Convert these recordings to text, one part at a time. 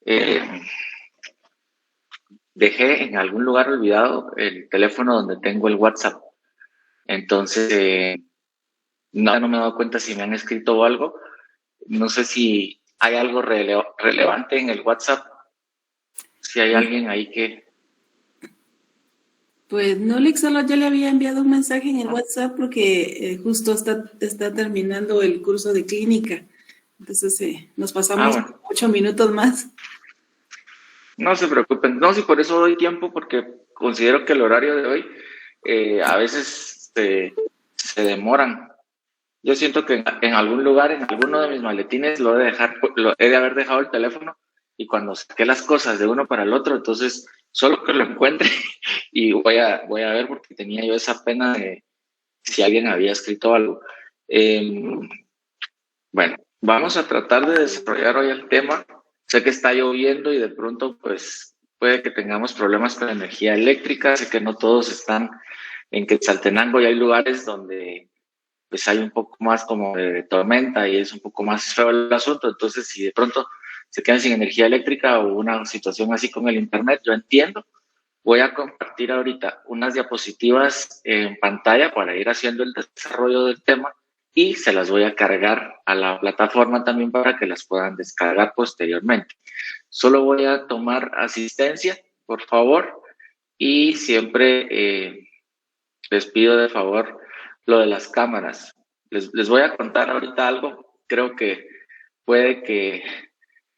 Eh, Dejé en algún lugar olvidado el teléfono donde tengo el WhatsApp. Entonces, no me he dado cuenta si me han escrito o algo. No sé si hay algo relevante en el WhatsApp, si hay alguien ahí que... Pues no, Lick, solo yo le había enviado un mensaje en el WhatsApp porque justo está terminando el curso de clínica. Entonces nos Ah, pasamos bueno, 8 minutos más. no se preocupen. No, sí, por eso doy tiempo, porque considero que el horario de hoy a veces se demoran. Yo siento que en algún lugar, en alguno de mis maletines, lo he de haber dejado el teléfono, y cuando saqué las cosas de uno para el otro, entonces solo que lo encuentre y voy a ver, porque tenía yo esa pena de si alguien había escrito algo. Eh, bueno, vamos a tratar de desarrollar hoy el tema. Sé que está lloviendo y de pronto pues puede que tengamos problemas con la energía eléctrica. Sé que no todos están en Quetzaltenango y hay lugares donde pues hay un poco más como de tormenta y es un poco más feo el asunto. Entonces, si de pronto se quedan sin energía eléctrica o una situación así con el internet, yo entiendo. Voy a compartir ahorita unas diapositivas en pantalla para ir haciendo el desarrollo del tema, y se las voy a cargar a la plataforma también para que las puedan descargar posteriormente. Solo voy a tomar asistencia, por favor, y siempre les pido de favor lo de las cámaras. Les voy a contar ahorita algo. Creo que puede que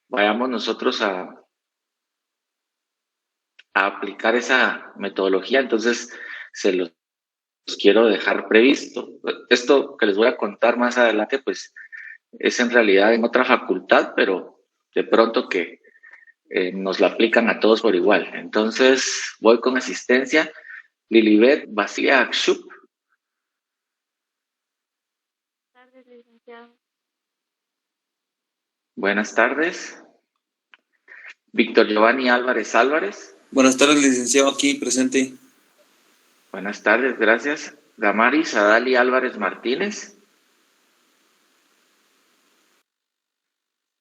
vayamos nosotros a aplicar esa metodología, entonces se los quiero dejar previsto. Esto que les voy a contar más adelante, pues es en realidad en otra facultad, pero de pronto que nos la aplican a todos por igual. Entonces voy con asistencia. Lilibet Basilia Akshup. Buenas tardes, licenciado. Buenas tardes. Víctor Giovanni Álvarez Álvarez. Buenas tardes, licenciado, aquí presente. Buenas tardes, gracias. Damaris Adali Álvarez Martínez.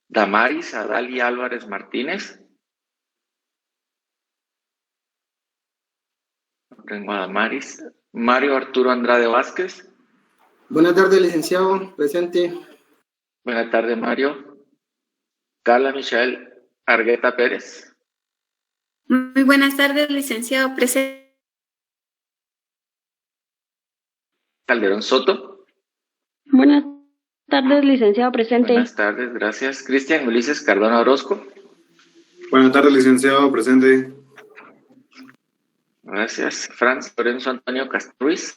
Damaris Adali Álvarez Martínez. No tengo a Damaris. Mario Arturo Andrade Vázquez. Buenas tardes, licenciado, presente. Buenas tardes, Mario. Carla Michelle Argueta Pérez. Muy buenas tardes, licenciado. Presente. Calderón Soto. Buenas tardes, licenciado, presente. Buenas tardes, gracias. Cristian Ulises Cardona Orozco. Buenas tardes, licenciado, presente. Gracias. Franz Lorenzo Antonio Castruiz.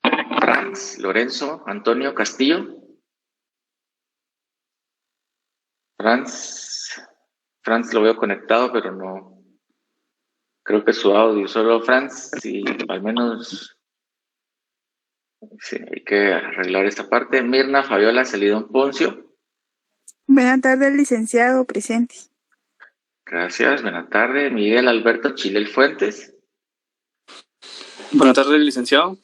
Franz Lorenzo Antonio Castillo. Franz lo veo conectado, pero no. Creo que su audio, solo Franz, sí, al menos. Sí, hay que arreglar esta parte. Mirna Fabiola Celidón Poncio. Buenas tardes, licenciado, presente. Gracias, buenas tardes. Miguel Alberto Chilel Fuentes. Buenas tardes, licenciado.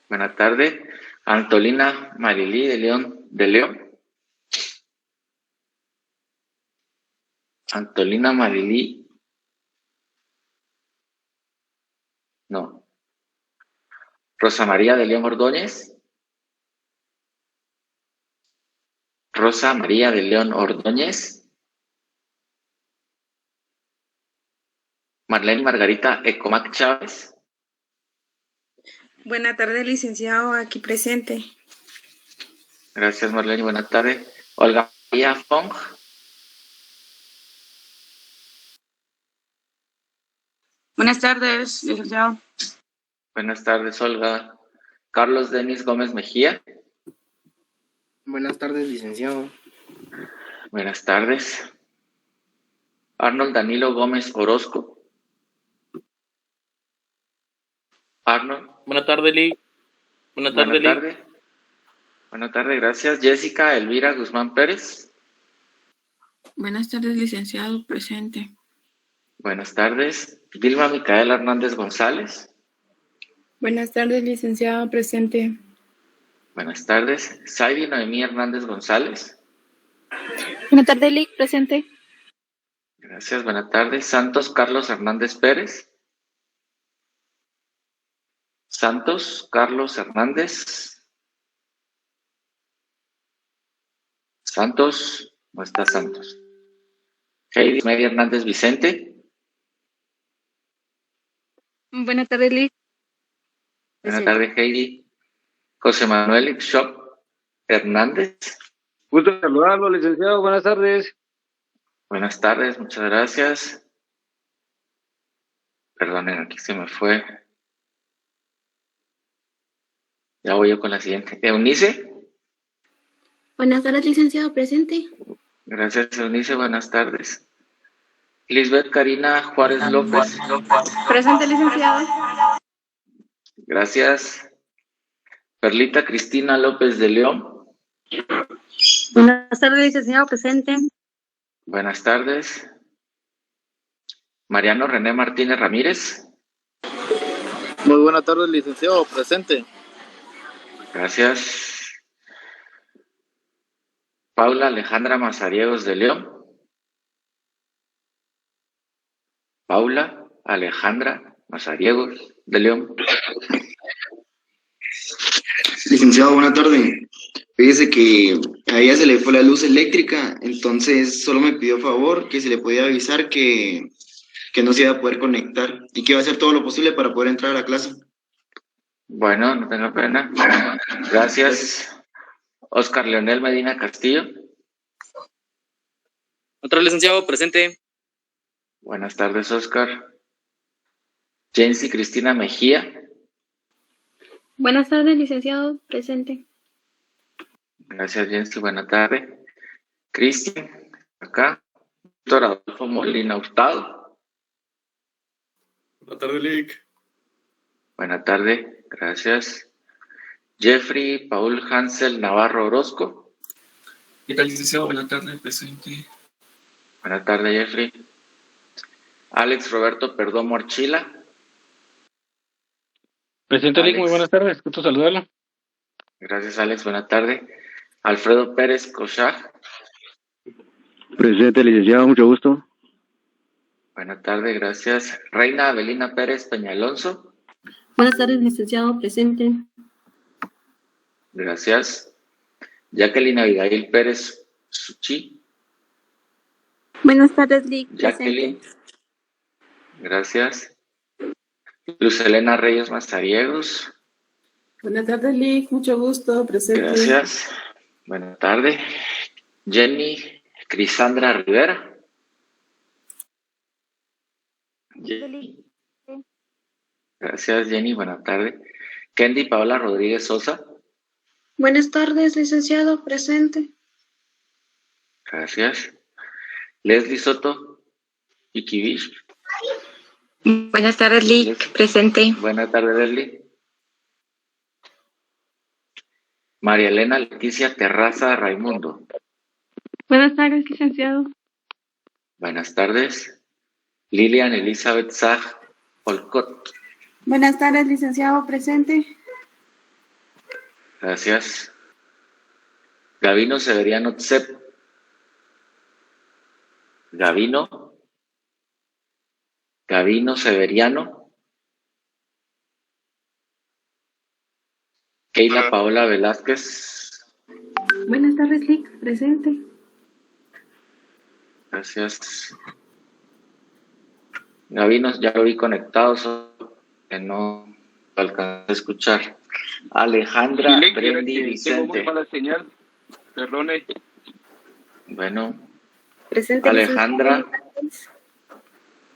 Buenas tardes. Antolina Marilí de León. Antolina Marilí. No. Rosa María de León Ordóñez. Rosa María de León Ordóñez. Marlene Margarita Ecomac Chávez. Buenas tardes, licenciado, aquí presente. Gracias, Marlene, buenas tardes. Olga María Fong. Buenas tardes, licenciado. Buenas tardes, Olga. Carlos Denis Gómez Mejía. Buenas tardes, licenciado. Buenas tardes. Arnold Danilo Gómez Orozco. Arnold. Buenas tardes, Lee. Buenas tardes, Lee. Buenas tardes, gracias. Jessica Elvira Guzmán Pérez. Buenas tardes, licenciado, presente. Buenas tardes. Dilma Micaela Hernández González. Buenas tardes, licenciado, presente. Buenas tardes. Saidi Noemí Hernández González. Buenas tardes, Lic, presente. Gracias, buenas tardes. Santos Carlos Hernández Pérez. Santos Carlos Hernández. Santos, no está Santos. Heidi Media Hernández Vicente. Buenas tardes, Lic. Buenas tardes, Heidi. José Manuel Shop Hernández. Gusto saludarlo, licenciado. Buenas tardes. Buenas tardes, muchas gracias. Perdonen, aquí se me fue. Ya voy yo con la siguiente. Eunice. Buenas tardes, licenciado, presente. Gracias, Eunice. Buenas tardes. Lisbeth Karina Juárez López. Presente, licenciado. Gracias. Perlita Cristina López de León. Buenas tardes, licenciado, presente. Buenas tardes. Mariano René Martínez Ramírez. Muy buenas tardes, licenciado, presente. Gracias. Paula Alejandra Mazariegos de León. Paula Alejandra Mazariegos de León. Licenciado, buena tarde. Fíjese que a ella se le fue la luz eléctrica, entonces solo me pidió favor que se le podía avisar que no se iba a poder conectar y que iba a hacer todo lo posible para poder entrar a la clase. Bueno, no tenga pena. Gracias. Oscar Leonel Medina Castillo. Otro licenciado, presente. Buenas tardes, Oscar. Jency Cristina Mejía. Buenas tardes, licenciado, presente. Gracias, Jency. Buenas tardes. Cristian, acá. Doctor Adolfo Molina Hurtado. Buenas tardes, Lic. Buenas tardes. Gracias. Jeffrey Paul Hansel Navarro Orozco. ¿Qué tal, licenciado? Buenas tardes, presente. Buenas tardes, Jeffrey. Alex Roberto Perdomo Archila. Presidente Lic, Alex. muy buenas tardes. Gusto saludarlo. Gracias, Alex. Buenas tardes. Alfredo Pérez Cochar. Presente, licenciado, mucho gusto. Buenas tardes, gracias. Reina Avelina Pérez Peñalonso. Buenas tardes, licenciado, presente. Gracias. Jacqueline Abigail Pérez Suchi. Buenas tardes, Lic, Jacqueline. presente. Gracias. Luz Elena Reyes Mazariegos. Buenas tardes, Lic, mucho gusto, presente. Gracias. Buenas tardes. Jenny Crisandra Rivera. Jenny. Gracias, Jenny. Buenas tardes. Kendi Paola Rodríguez Sosa. Buenas tardes, licenciado, presente. Gracias. Leslie Soto Iquivich. Buenas tardes, Lic, presente. Buenas tardes, Leslie. María Elena Leticia Terraza Raimundo. Buenas tardes, licenciado. Buenas tardes. Lilian Elizabeth Zag Olcott. Buenas tardes, licenciado, presente. Gracias. Gavino Severiano Tsep. Gavino Severiano. Keila Paola Velázquez. Buenas tardes, Lic, presente. Gracias. Gavino, ya lo vi conectado, solo que no lo alcancé a escuchar. Alejandra Lic, Brendi tengo muy Vicente. mala señal. Perdone. Bueno, Presente, Alejandra. licenciado.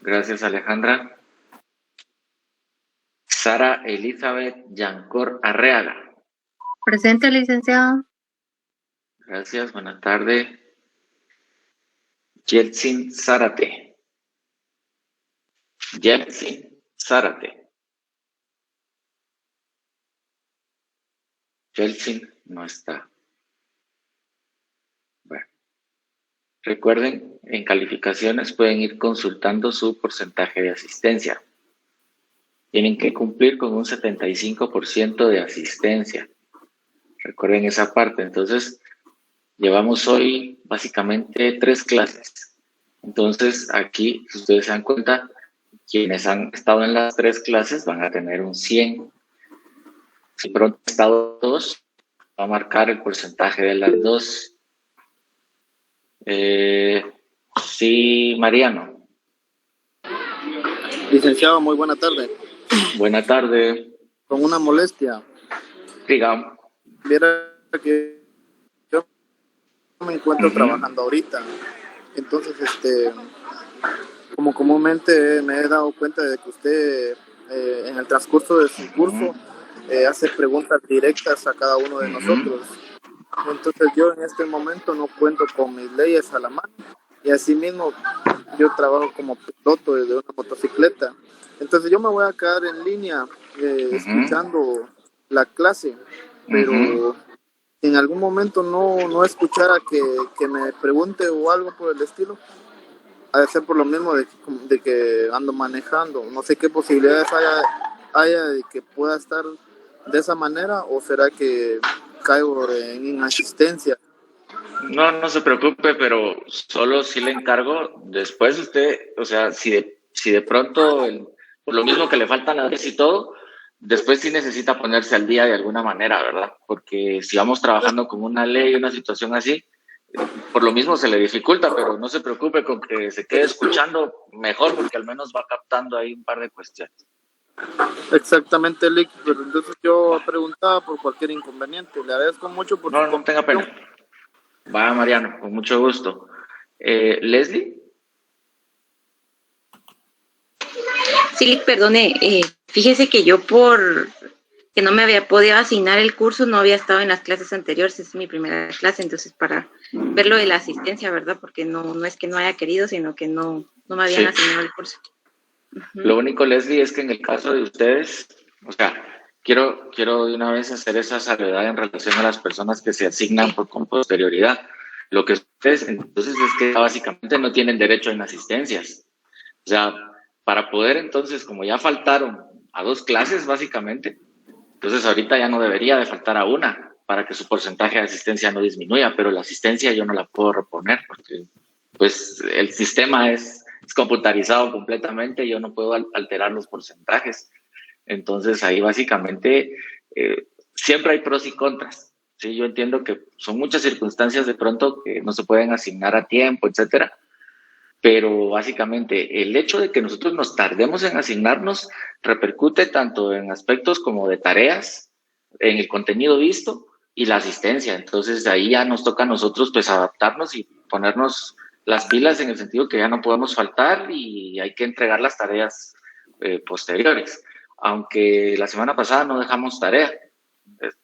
Gracias, Alejandra. Sara Elizabeth Yancor Arreaga. Presente, licenciado. Gracias, buenas tardes. Yeltsin Zárate. Yeltsin Zárate. Yeltsin no está. Bueno. Recuerden, en calificaciones pueden ir consultando su porcentaje de asistencia. Tienen que cumplir con un 75% de asistencia. Recuerden esa parte. Entonces, Llevamos hoy básicamente 3 clases. Entonces, aquí, si ustedes se dan cuenta, quienes han estado en las 3 clases van a tener un 100. Si pronto han estado 2, va a marcar el porcentaje de las 2. Sí, Mariano. Licenciado, muy buena tarde. Buena tarde. Con una molestia. Digamos. Viera que yo me encuentro trabajando ahorita. Entonces, como comúnmente me he dado cuenta de que usted en el transcurso de su curso hace preguntas directas a cada uno de nosotros. Entonces yo en este momento no cuento con mis leyes a la mano y asimismo yo trabajo como piloto de una motocicleta. Entonces yo me voy a quedar en línea escuchando la clase, pero en algún momento no escuchara que me pregunte o algo por el estilo, ha de ser por lo mismo de que ando manejando. No sé qué posibilidades haya de que pueda estar de esa manera, o será que caigo en inasistencia. No se preocupe, pero solo si le encargo después usted, o sea, si de pronto, por lo mismo que le faltan las veces y todo, después sí necesita ponerse al día de alguna manera, ¿verdad? Porque si vamos trabajando con una ley, una situación así, por lo mismo se le dificulta, pero no se preocupe con que se quede escuchando mejor, porque al menos va captando ahí un par de cuestiones. Exactamente, Lick, pero entonces yo preguntaba por cualquier inconveniente. Le agradezco mucho por No tenga pena. Va, Mariano, con mucho gusto. ¿Leslie? Sí, Lick, perdone, fíjese que yo por que no me había podido asignar el curso, no había estado en las clases anteriores, es mi primera clase, entonces para ver lo de la asistencia, ¿verdad? Porque no es que no haya querido, sino que no me habían asignado el curso. Lo único, Leslie, es que en el caso de ustedes, o sea, quiero de una vez hacer esa salvedad en relación a las personas que se asignan con posterioridad. Lo que ustedes, entonces, es que básicamente no tienen derecho a inasistencias. O sea, para poder entonces, como ya faltaron a 2 clases, básicamente, entonces ahorita ya no debería de faltar a una para que su porcentaje de asistencia no disminuya, pero la asistencia yo no la puedo reponer porque pues el sistema es computarizado completamente, yo no puedo alterar los porcentajes. Entonces ahí básicamente siempre hay pros y contras. ¿Sí? Yo entiendo que son muchas circunstancias de pronto que no se pueden asignar a tiempo, etcétera, pero básicamente el hecho de que nosotros nos tardemos en asignarnos repercute tanto en aspectos como de tareas, en el contenido visto y la asistencia. Entonces ahí ya nos toca a nosotros pues adaptarnos y ponernos las pilas en el sentido que ya no podemos faltar y hay que entregar las tareas posteriores. Aunque la semana pasada no dejamos tarea,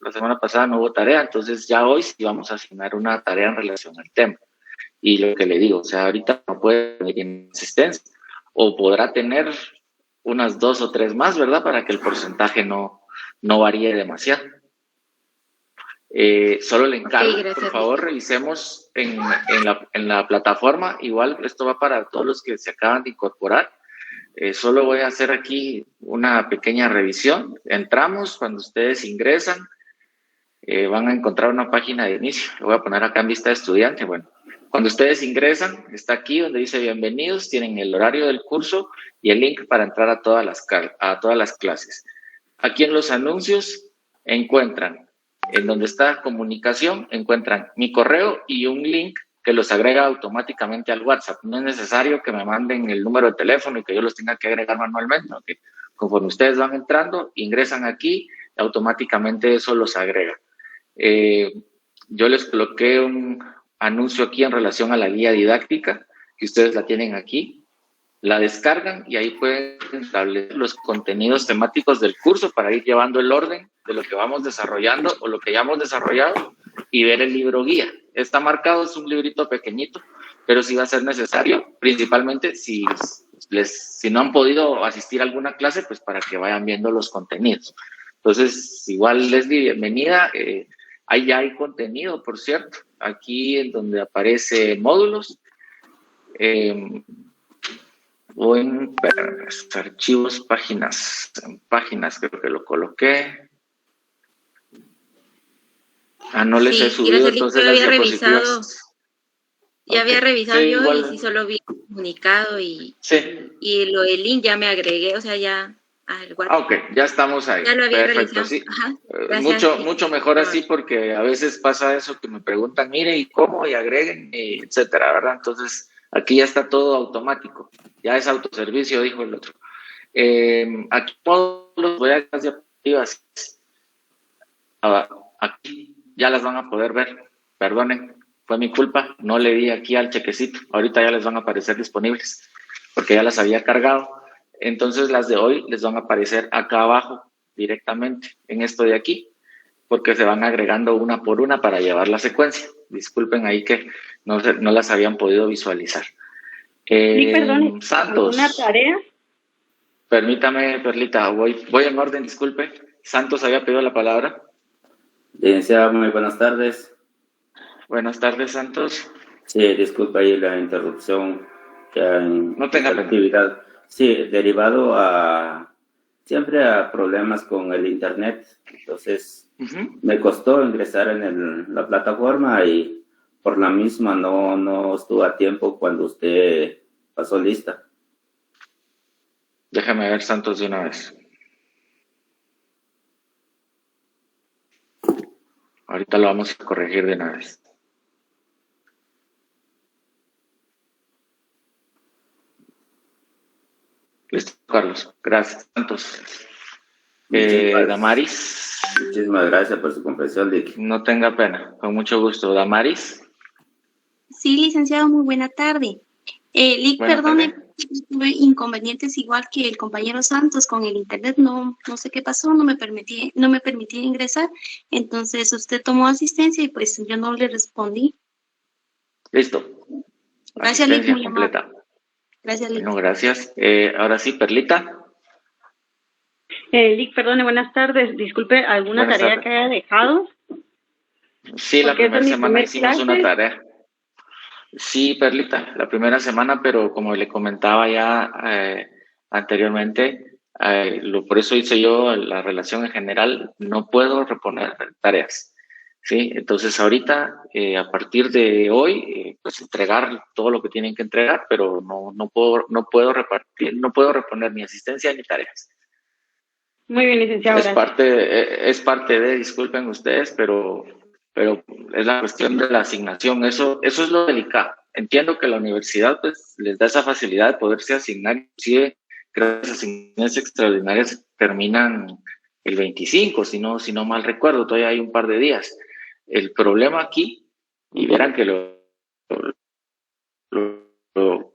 la semana pasada no hubo tarea, entonces ya hoy sí vamos a asignar una tarea en relación al tema. Y lo que le digo, o sea, ahorita no puede tener asistencia o podrá tener unas 2 o 3 más, ¿verdad? Para que el porcentaje no varíe demasiado. Solo le encargo, por favor, revisemos en la plataforma. Igual esto va para todos los que se acaban de incorporar. Solo voy a hacer aquí una pequeña revisión. Entramos, cuando ustedes ingresan, van a encontrar una página de inicio. Lo voy a poner acá en vista de estudiante. Bueno, cuando ustedes ingresan, está aquí donde dice bienvenidos, tienen el horario del curso y el link para entrar a todas las clases. Aquí en los anuncios encuentran, en donde está comunicación, encuentran mi correo y un link que los agrega automáticamente al WhatsApp. No es necesario que me manden el número de teléfono y que yo los tenga que agregar manualmente, ¿no? Que conforme ustedes van entrando, ingresan aquí, automáticamente eso los agrega. Yo les coloqué un anuncio aquí en relación a la guía didáctica, que ustedes la tienen aquí, la descargan y ahí pueden establecer los contenidos temáticos del curso para ir llevando el orden de lo que vamos desarrollando o lo que ya hemos desarrollado y ver el libro guía. Está marcado, es un librito pequeñito, pero sí va a ser necesario, principalmente si no han podido asistir a alguna clase, pues para que vayan viendo los contenidos. Entonces, igual Leslie, bienvenida. Ahí ya hay contenido, por cierto, aquí en donde aparece módulos, o en archivos, páginas creo que lo coloqué. No les he Sí, subido gracias, entonces yo las había revisado. diapositivas. Ya había Ok. revisado Sí, yo igual. y sí solo vi el comunicado y Sí. lo del link ya me agregué, o sea, ya al WhatsApp. Ok, ya estamos ahí. Ya lo había Perfecto, realizado. sí. Ajá, gracias. Mucho mejor así porque a veces pasa eso que me preguntan, mire, ¿y cómo? Y agreguen, y etcétera, ¿verdad? Entonces, aquí ya está todo automático. Ya es autoservicio, dijo el otro. Aquí todos los voy a las diapositivas. Aquí ya las van a poder ver. Perdonen, fue mi culpa. No le di aquí al chequecito. Ahorita ya les van a aparecer disponibles porque ya las había cargado. Entonces las de hoy les van a aparecer acá abajo directamente en esto de aquí porque se van agregando una por una para llevar la secuencia. Disculpen ahí que no las habían podido visualizar. Sí, perdón, Santos. ¿alguna tarea? Permítame, Perlita, voy en orden, disculpe. Santos había pedido la palabra. Licenciado, muy buenas tardes. Buenas tardes, Santos. Sí, disculpa ahí la interrupción No tenga la pena. actividad. Sí, derivado siempre a problemas con el internet. Entonces, me costó ingresar en la plataforma y por la misma no estuve a tiempo cuando usted pasó lista. Déjame ver, Santos, de una vez. Ahorita lo vamos a corregir de una vez. Listo, Carlos. Gracias, Santos. Damaris. Muchísimas gracias por su comprensión, Lick. No tenga pena, con mucho gusto. Damaris. Sí, licenciado, muy buena tarde. Lick, Buena perdone, tarde. tuve inconvenientes igual que el compañero Santos con el internet, no sé qué pasó, no me permitía ingresar, entonces usted tomó asistencia y pues yo no le respondí. Listo. Gracias, Lick, Asistencia muy amable. completa. Gracias, Lick. Bueno, gracias. Ahora sí, Perlita. Lick, perdone, buenas tardes. Disculpe, ¿alguna Buenas tarea tardes. que haya dejado? Sí, la Porque esa primera es mi semana primer hicimos clase. una tarea. Sí, Perlita, la primera semana, pero como le comentaba ya anteriormente, por eso hice yo la relación en general, no puedo reponer tareas. Sí, entonces ahorita, a partir de hoy, pues entregar todo lo que tienen que entregar, pero no puedo reponer ni asistencia ni tareas. Muy bien, licenciado, gracias. Es parte de, disculpen ustedes, pero es la cuestión de la asignación. Eso es lo delicado. Entiendo que la universidad pues les da esa facilidad de poderse asignar, inclusive creo que las asignaciones extraordinarias terminan el 25, si no mal recuerdo, todavía hay un par de días. El problema aquí, y verán que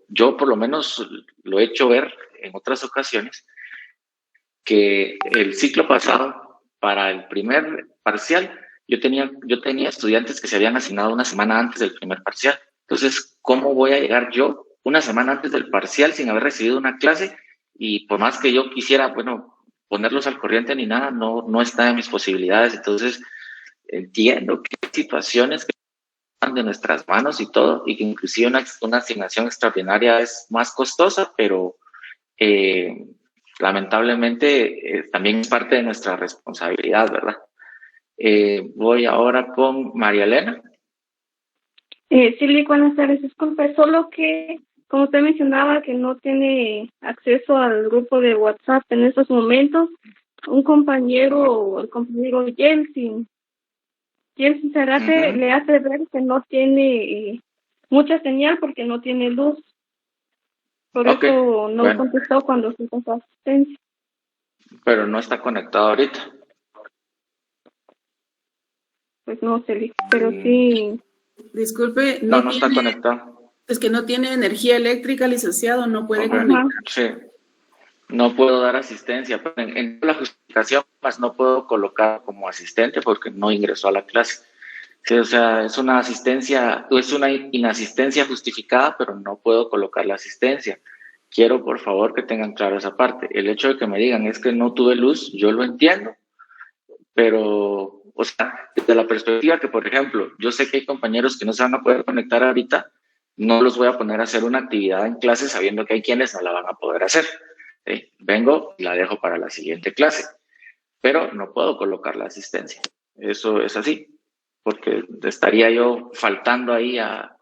yo por lo menos lo he hecho ver en otras ocasiones, que el ciclo pasado, para el primer parcial, yo tenía estudiantes que se habían asignado una semana antes del primer parcial. Entonces, ¿cómo voy a llegar yo una semana antes del parcial sin haber recibido una clase? Y por más que yo quisiera, bueno, ponerlos al corriente ni nada, no está en mis posibilidades. Entonces, entiendo que hay situaciones que están de nuestras manos y todo, y que inclusive una asignación extraordinaria es más costosa, pero lamentablemente también es parte de nuestra responsabilidad, ¿verdad? Voy ahora con María Elena. Sí, Lick, buenas tardes. Disculpe, solo que, como usted mencionaba, que no tiene acceso al grupo de WhatsApp en estos momentos, el compañero Jelsin Zarate le hace ver que no tiene mucha señal porque no tiene luz. Por eso no contestó cuando se pasó asistencia. Pero no está conectado ahorita. Pues no sé, pero sí. Disculpe, no está conectado. Es que no tiene energía eléctrica, licenciado, no puede conectar. Sí. No puedo dar asistencia. En la justificación, más no puedo colocar como asistente porque no ingresó a la clase. Sí, o sea, es una inasistencia justificada, pero no puedo colocar la asistencia. Quiero, por favor, que tengan claro esa parte. El hecho de que me digan es que no tuve luz, yo lo entiendo, pero, o sea, desde la perspectiva que, por ejemplo, yo sé que hay compañeros que no se van a poder conectar ahorita, no los voy a poner a hacer una actividad en clase sabiendo que hay quienes no la van a poder hacer. ¿Sí? Vengo y la dejo para la siguiente clase, pero no puedo colocar la asistencia. Eso es así. porque estaría yo faltando ahí a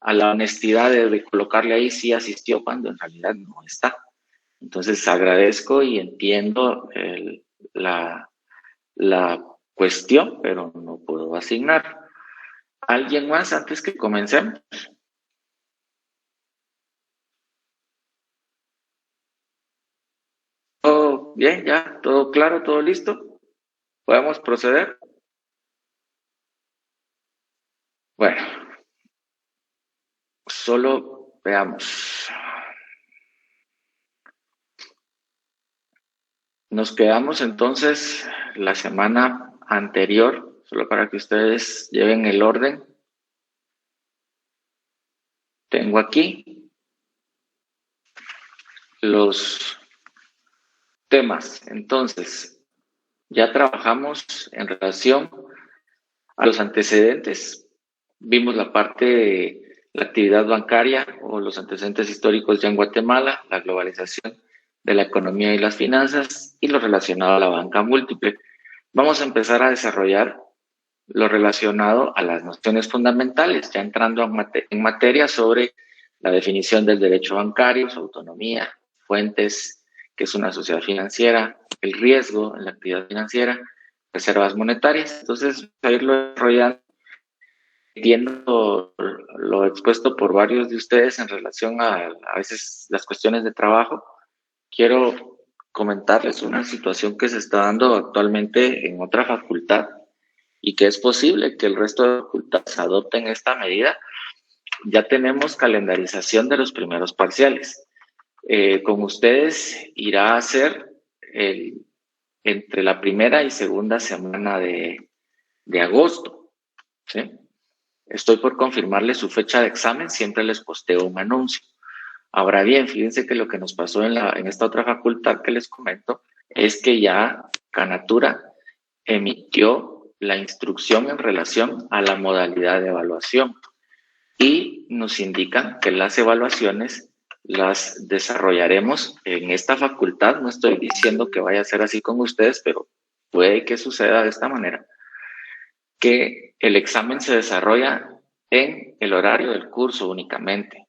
la honestidad de colocarle ahí sí asistió cuando en realidad no está. Entonces agradezco y entiendo la cuestión, pero no puedo asignar. ¿Alguien más antes que comencemos? ¿Todo bien? ¿Ya? ¿Todo claro? ¿Todo listo? ¿Podemos proceder? Bueno, solo veamos. Nos quedamos entonces la semana anterior, solo para que ustedes lleven el orden. Tengo aquí los temas. Entonces, ya trabajamos en relación a los antecedentes. Vimos la parte de la actividad bancaria o los antecedentes históricos ya en Guatemala, la globalización de la economía y las finanzas y lo relacionado a la banca múltiple. Vamos a empezar a desarrollar lo relacionado a las nociones fundamentales, ya entrando en materia sobre la definición del derecho bancario, su autonomía, fuentes, que es una sociedad financiera, el riesgo en la actividad financiera, reservas monetarias. Entonces, a irlo desarrollando, entiendo lo expuesto por varios de ustedes en relación a veces las cuestiones de trabajo. Quiero comentarles una situación que se está dando actualmente en otra facultad y que es posible que el resto de facultades adopten esta medida. Ya tenemos calendarización de los primeros parciales. Con ustedes irá a ser entre la primera y segunda semana de agosto, ¿sí? Estoy por confirmarles su fecha de examen, siempre les posteo un anuncio. Ahora bien, fíjense que lo que nos pasó en esta otra facultad que les comento es que ya Canatura emitió la instrucción en relación a la modalidad de evaluación y nos indican que las evaluaciones las desarrollaremos en esta facultad. No estoy diciendo que vaya a ser así con ustedes, pero puede que suceda de esta manera, que el examen se desarrolla en el horario del curso únicamente.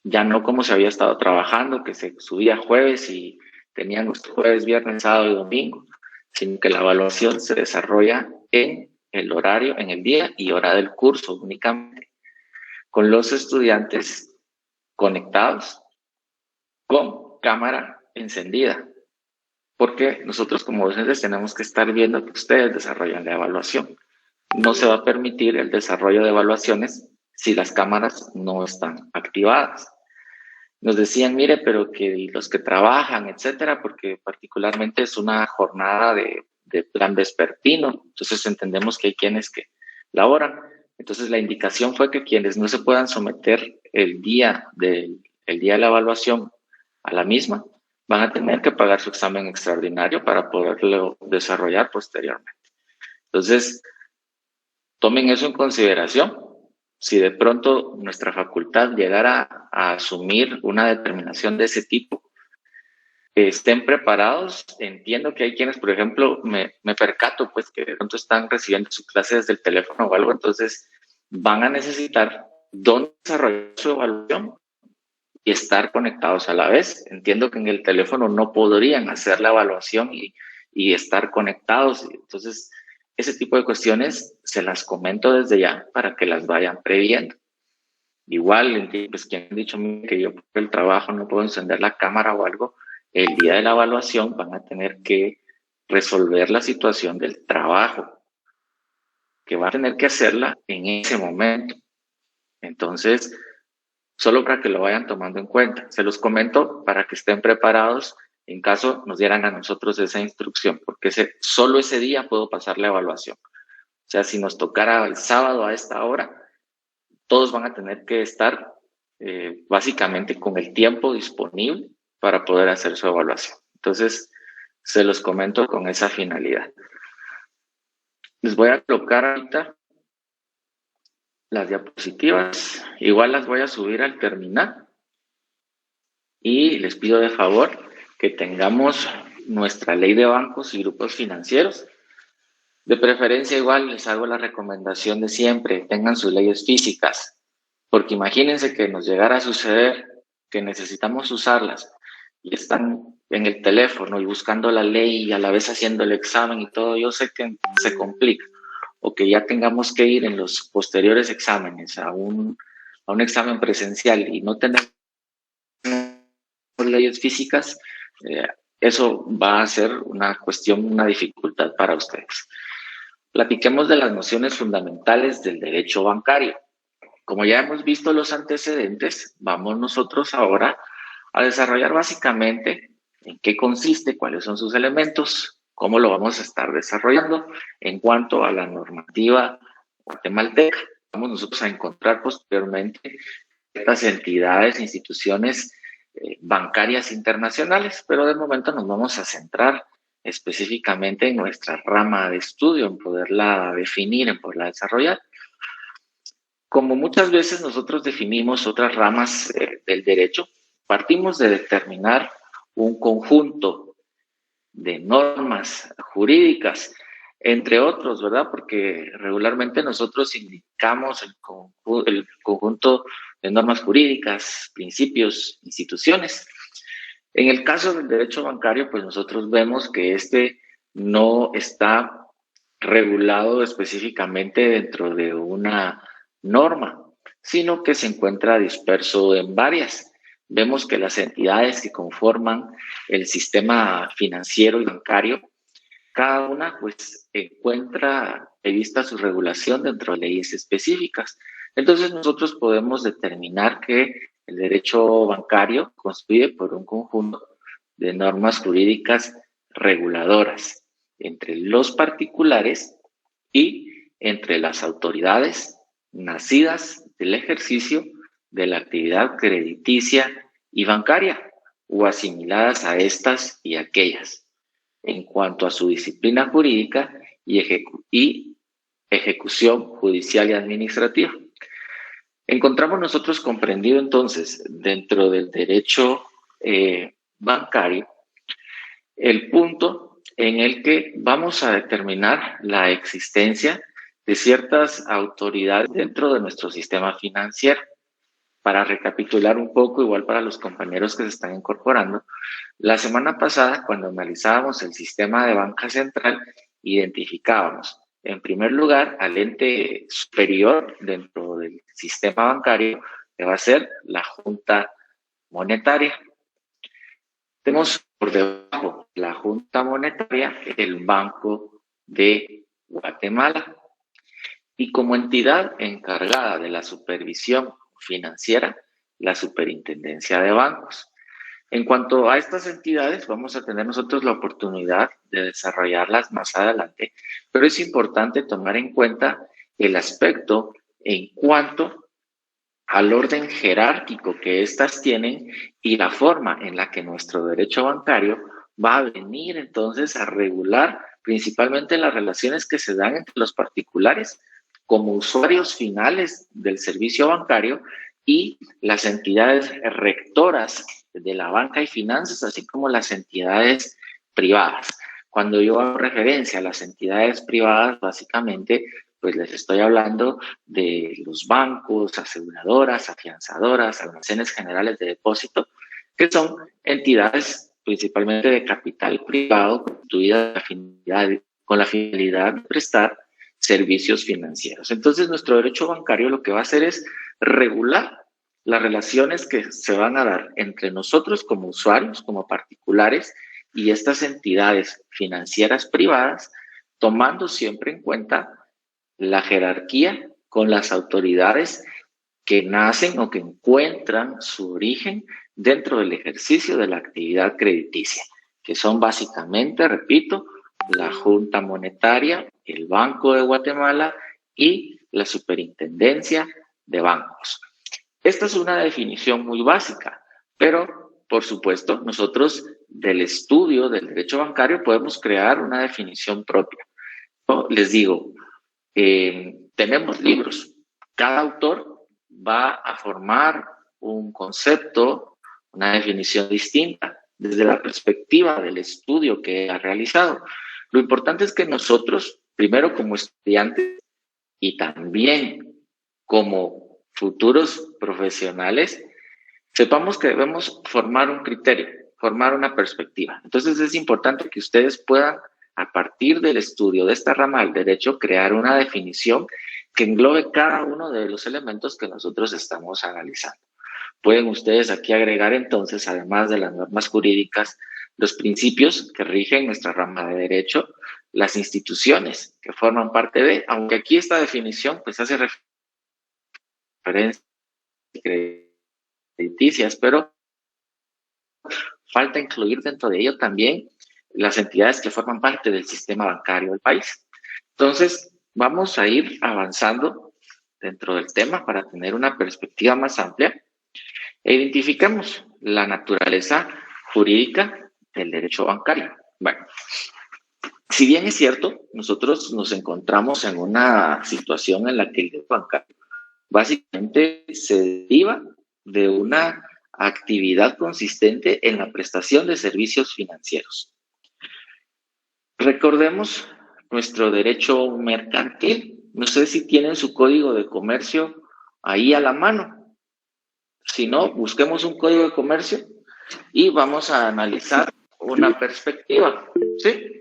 Ya no como se había estado trabajando, que se subía jueves y tenían jueves, viernes, sábado y domingo, sino que la evaluación se desarrolla en el horario, en el día y hora del curso únicamente, con los estudiantes conectados con cámara encendida, porque nosotros como docentes tenemos que estar viendo que ustedes desarrollan la evaluación. No se va a permitir el desarrollo de evaluaciones si las cámaras no están activadas. Nos decían, mire, pero que los que trabajan, etcétera, porque particularmente es una jornada de plan vespertino, entonces entendemos que hay quienes que laboran. Entonces la indicación fue que quienes no se puedan someter el día de la evaluación a la misma, van a tener que pagar su examen extraordinario para poderlo desarrollar posteriormente. Entonces, tomen eso en consideración. Si de pronto nuestra facultad llegara a asumir una determinación de ese tipo, estén preparados. Entiendo que hay quienes, por ejemplo, me percato pues que de pronto están recibiendo sus clases desde el teléfono o algo, entonces van a necesitar dónde desarrollar su evaluación y estar conectados a la vez. Entiendo que en el teléfono no podrían hacer la evaluación y estar conectados. Entonces, ese tipo de cuestiones se las comento desde ya para que las vayan previendo. Igual, pues quien ha dicho que yo por el trabajo no puedo encender la cámara o algo, el día de la evaluación van a tener que resolver la situación del trabajo, que van a tener que hacerla en ese momento. Entonces, solo para que lo vayan tomando en cuenta. Se los comento para que estén preparados en caso nos dieran a nosotros esa instrucción, porque solo ese día puedo pasar la evaluación. O sea, si nos tocara el sábado a esta hora, todos van a tener que estar básicamente con el tiempo disponible para poder hacer su evaluación. Entonces, se los comento con esa finalidad. Les voy a colocar ahorita las diapositivas. Igual las voy a subir al terminar. Y les pido de favor que tengamos nuestra ley de bancos y grupos financieros De preferencia igual les hago la recomendación de siempre, tengan sus leyes físicas, porque imagínense que nos llegara a suceder que necesitamos usarlas y están en el teléfono y buscando la ley y a la vez haciendo el examen y todo, yo sé que se complica, o que ya tengamos que ir en los posteriores exámenes a un examen presencial y no tenemos leyes físicas, eso va a ser una cuestión, una dificultad para ustedes. Platiquemos de las nociones fundamentales del derecho bancario. Como ya hemos visto los antecedentes, vamos nosotros ahora a desarrollar básicamente en qué consiste, cuáles son sus elementos, cómo lo vamos a estar desarrollando en cuanto a la normativa guatemalteca. Vamos nosotros a encontrar posteriormente estas entidades, instituciones bancarias internacionales, pero de momento nos vamos a centrar específicamente en nuestra rama de estudio, en poderla definir, en poderla desarrollar. Como muchas veces nosotros definimos otras ramas del derecho, partimos de determinar un conjunto de normas jurídicas, entre otros, ¿verdad? Porque regularmente nosotros indicamos el conjunto de normas jurídicas, principios, instituciones. En el caso del derecho bancario, pues nosotros vemos que este no está regulado específicamente dentro de una norma, sino que se encuentra disperso en varias. Vemos que las entidades que conforman el sistema financiero y bancario, cada una pues encuentra prevista su regulación dentro de leyes específicas. Entonces nosotros podemos determinar que el derecho bancario constituye por un conjunto de normas jurídicas reguladoras entre los particulares y entre las autoridades nacidas del ejercicio de la actividad crediticia y bancaria o asimiladas a estas y aquellas, en cuanto a su disciplina jurídica y ejecución judicial y administrativa. Encontramos nosotros comprendido entonces dentro del derecho bancario el punto en el que vamos a determinar la existencia de ciertas autoridades dentro de nuestro sistema financiero. Para recapitular un poco, igual para los compañeros que se están incorporando, la semana pasada cuando analizábamos el sistema de banca central, identificábamos en primer lugar al ente superior dentro del sistema bancario, que va a ser la Junta Monetaria. Tenemos por debajo de la Junta Monetaria el Banco de Guatemala. Y como entidad encargada de la supervisión financiera, la Superintendencia de Bancos. En cuanto a estas entidades, vamos a tener nosotros la oportunidad de desarrollarlas más adelante, pero es importante tomar en cuenta el aspecto en cuanto al orden jerárquico que éstas tienen y la forma en la que nuestro derecho bancario va a venir entonces a regular principalmente las relaciones que se dan entre los particulares como usuarios finales del servicio bancario y las entidades rectoras de la banca y finanzas, así como las entidades privadas. Cuando yo hago referencia a las entidades privadas, básicamente, pues les estoy hablando de los bancos, aseguradoras, afianzadoras, almacenes generales de depósito, que son entidades principalmente de capital privado constituidas con la finalidad de prestar servicios financieros. Entonces, nuestro derecho bancario lo que va a hacer es regular las relaciones que se van a dar entre nosotros como usuarios, como particulares, y estas entidades financieras privadas, tomando siempre en cuenta la jerarquía con las autoridades que nacen o que encuentran su origen dentro del ejercicio de la actividad crediticia, que son básicamente, repito, la Junta Monetaria, el Banco de Guatemala y la Superintendencia de Bancos. Esta es una definición muy básica, pero por supuesto nosotros del estudio del derecho bancario podemos crear una definición propia. ¿No? Les digo, tenemos libros, cada autor va a formar un concepto, una definición distinta desde la perspectiva del estudio que ha realizado. Lo importante es que nosotros primero como estudiantes y también como futuros profesionales, sepamos que debemos formar un criterio, formar una perspectiva. Entonces es importante que ustedes puedan, a partir del estudio de esta rama del derecho, crear una definición que englobe cada uno de los elementos que nosotros estamos analizando. Pueden ustedes aquí agregar entonces, además de las normas jurídicas, los principios que rigen nuestra rama de derecho, las instituciones que forman parte de, aunque aquí esta definición pues hace referencia a crediticias, pero falta incluir dentro de ello también las entidades que forman parte del sistema bancario del país. Entonces, vamos a ir avanzando dentro del tema para tener una perspectiva más amplia e identificamos la naturaleza jurídica del derecho bancario. Bueno, si bien es cierto, nosotros nos encontramos en una situación en la que el derecho bancario básicamente se deriva de una actividad consistente en la prestación de servicios financieros. Recordemos nuestro derecho mercantil. No sé si tienen su código de comercio ahí a la mano. Si no, busquemos un código de comercio y vamos a analizar una perspectiva. ¿Sí?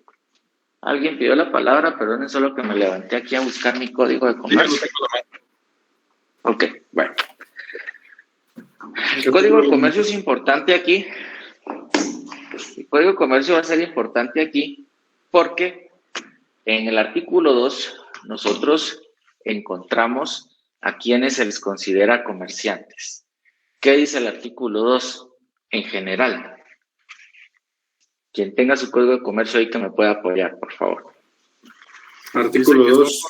Alguien pidió la palabra, perdón, es solo que me levanté aquí a buscar mi código de comercio. Ok, bueno. El código de comercio es importante aquí. El código de comercio va a ser importante aquí porque en el artículo 2 nosotros encontramos a quienes se les considera comerciantes. ¿Qué dice el artículo 2 en general? Quien tenga su código de comercio ahí que me pueda apoyar, por favor. Artículo 2.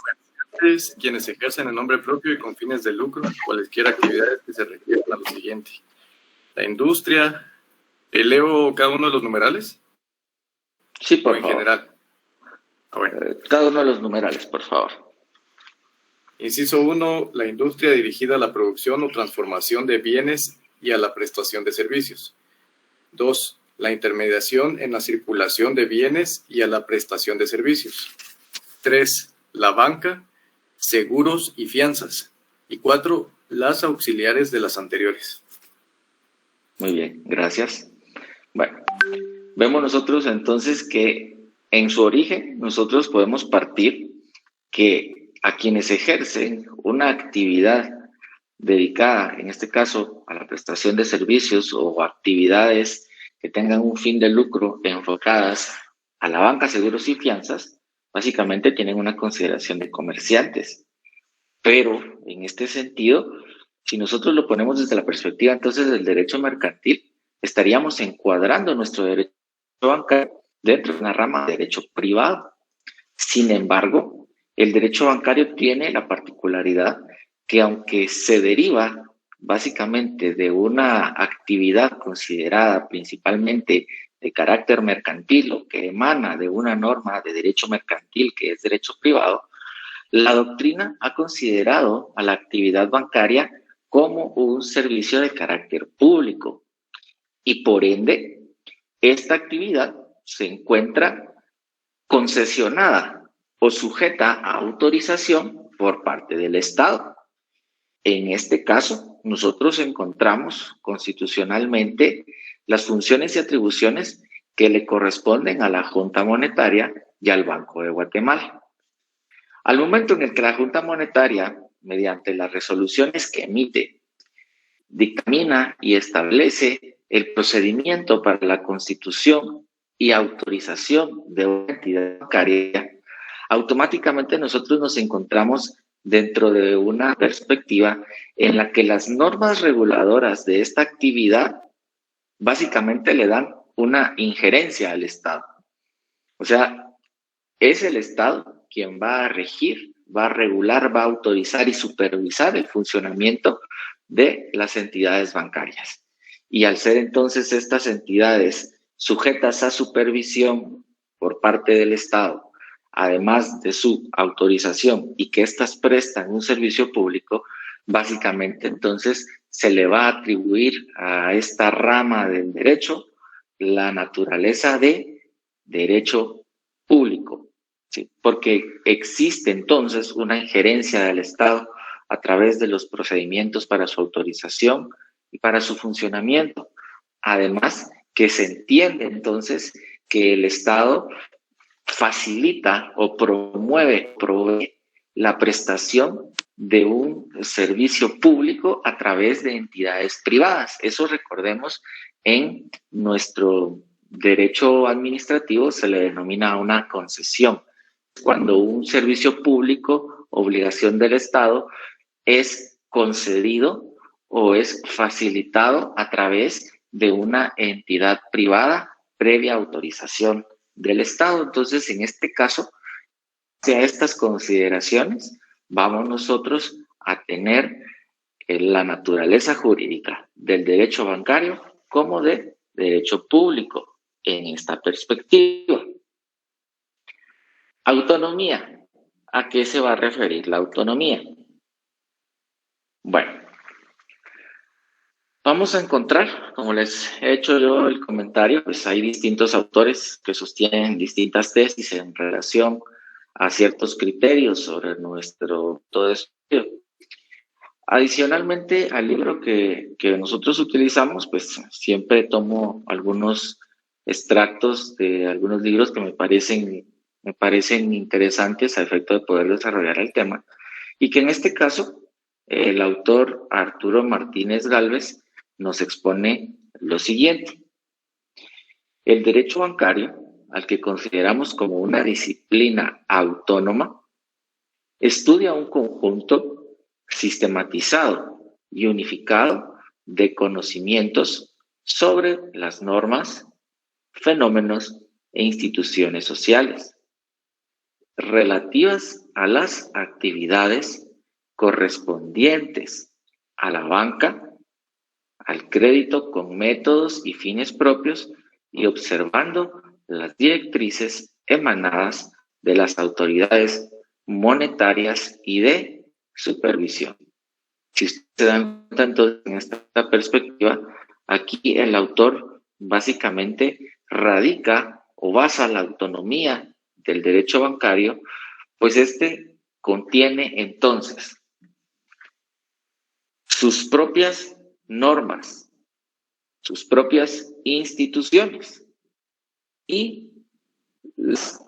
Quienes ejercen en nombre propio y con fines de lucro cualesquier actividades que se refieran a lo siguiente. La industria. ¿Leo cada uno de los numerales? Sí, por favor. En general. Bueno. Cada uno de los numerales, por favor. Inciso 1. La industria dirigida a la producción o transformación de bienes y a la prestación de servicios. 2. La intermediación en la circulación de bienes y a la prestación de servicios. 3. La banca, seguros y fianzas. Y 4. Las auxiliares de las anteriores. Muy bien, gracias. Bueno, vemos nosotros entonces que en su origen nosotros podemos partir que a quienes ejercen una actividad dedicada, en este caso, a la prestación de servicios o actividades que tengan un fin de lucro enfocadas a la banca, seguros y fianzas, básicamente tienen una consideración de comerciantes. Pero, en este sentido, si nosotros lo ponemos desde la perspectiva entonces del derecho mercantil, estaríamos encuadrando nuestro derecho bancario dentro de una rama de derecho privado. Sin embargo, el derecho bancario tiene la particularidad que aunque se deriva básicamente de una actividad considerada principalmente de carácter mercantil o que emana de una norma de derecho mercantil que es derecho privado, la doctrina ha considerado a la actividad bancaria como un servicio de carácter público y por ende esta actividad se encuentra concesionada o sujeta a autorización por parte del Estado. En este caso, nosotros encontramos constitucionalmente las funciones y atribuciones que le corresponden a la Junta Monetaria y al Banco de Guatemala. Al momento en el que la Junta Monetaria, mediante las resoluciones que emite, dictamina y establece el procedimiento para la constitución y autorización de una entidad bancaria, automáticamente nosotros nos encontramos dentro de una perspectiva en la que las normas reguladoras de esta actividad básicamente le dan una injerencia al Estado. O sea, es el Estado quien va a regir, va a regular, va a autorizar y supervisar el funcionamiento de las entidades bancarias. Y al ser entonces estas entidades sujetas a supervisión por parte del Estado, además de su autorización y que éstas prestan un servicio público, básicamente entonces se le va a atribuir a esta rama del derecho la naturaleza de derecho público. ¿sí? Porque existe entonces una injerencia del Estado a través de los procedimientos para su autorización y para su funcionamiento. Además, que se entiende entonces que el Estado facilita o provee la prestación de un servicio público a través de entidades privadas. Eso, recordemos, en nuestro derecho administrativo se le denomina una concesión. Cuando un servicio público, obligación del Estado, es concedido o es facilitado a través de una entidad privada previa autorización del Estado. Entonces, en este caso, hacia estas consideraciones, vamos nosotros a tener la naturaleza jurídica del derecho bancario como de derecho público en esta perspectiva. Autonomía. ¿A qué se va a referir la autonomía? Bueno, vamos a encontrar, como les he hecho yo el comentario, pues hay distintos autores que sostienen distintas tesis en relación a ciertos criterios sobre nuestro todo estudio. Adicionalmente al libro que nosotros utilizamos, pues siempre tomo algunos extractos de algunos libros que me parecen interesantes a efecto de poder desarrollar el tema, y que en este caso el autor Arturo Martínez Gálvez nos expone lo siguiente. El derecho bancario, al que consideramos como una disciplina autónoma, estudia un conjunto sistematizado y unificado de conocimientos sobre las normas, fenómenos e instituciones sociales relativas a las actividades correspondientes a la banca, al crédito con métodos y fines propios y observando las directrices emanadas de las autoridades monetarias y de supervisión. Si ustedes se dan cuenta, entonces, en esta perspectiva, aquí el autor básicamente radica o basa la autonomía del derecho bancario, pues este contiene entonces sus propias normas, sus propias instituciones y las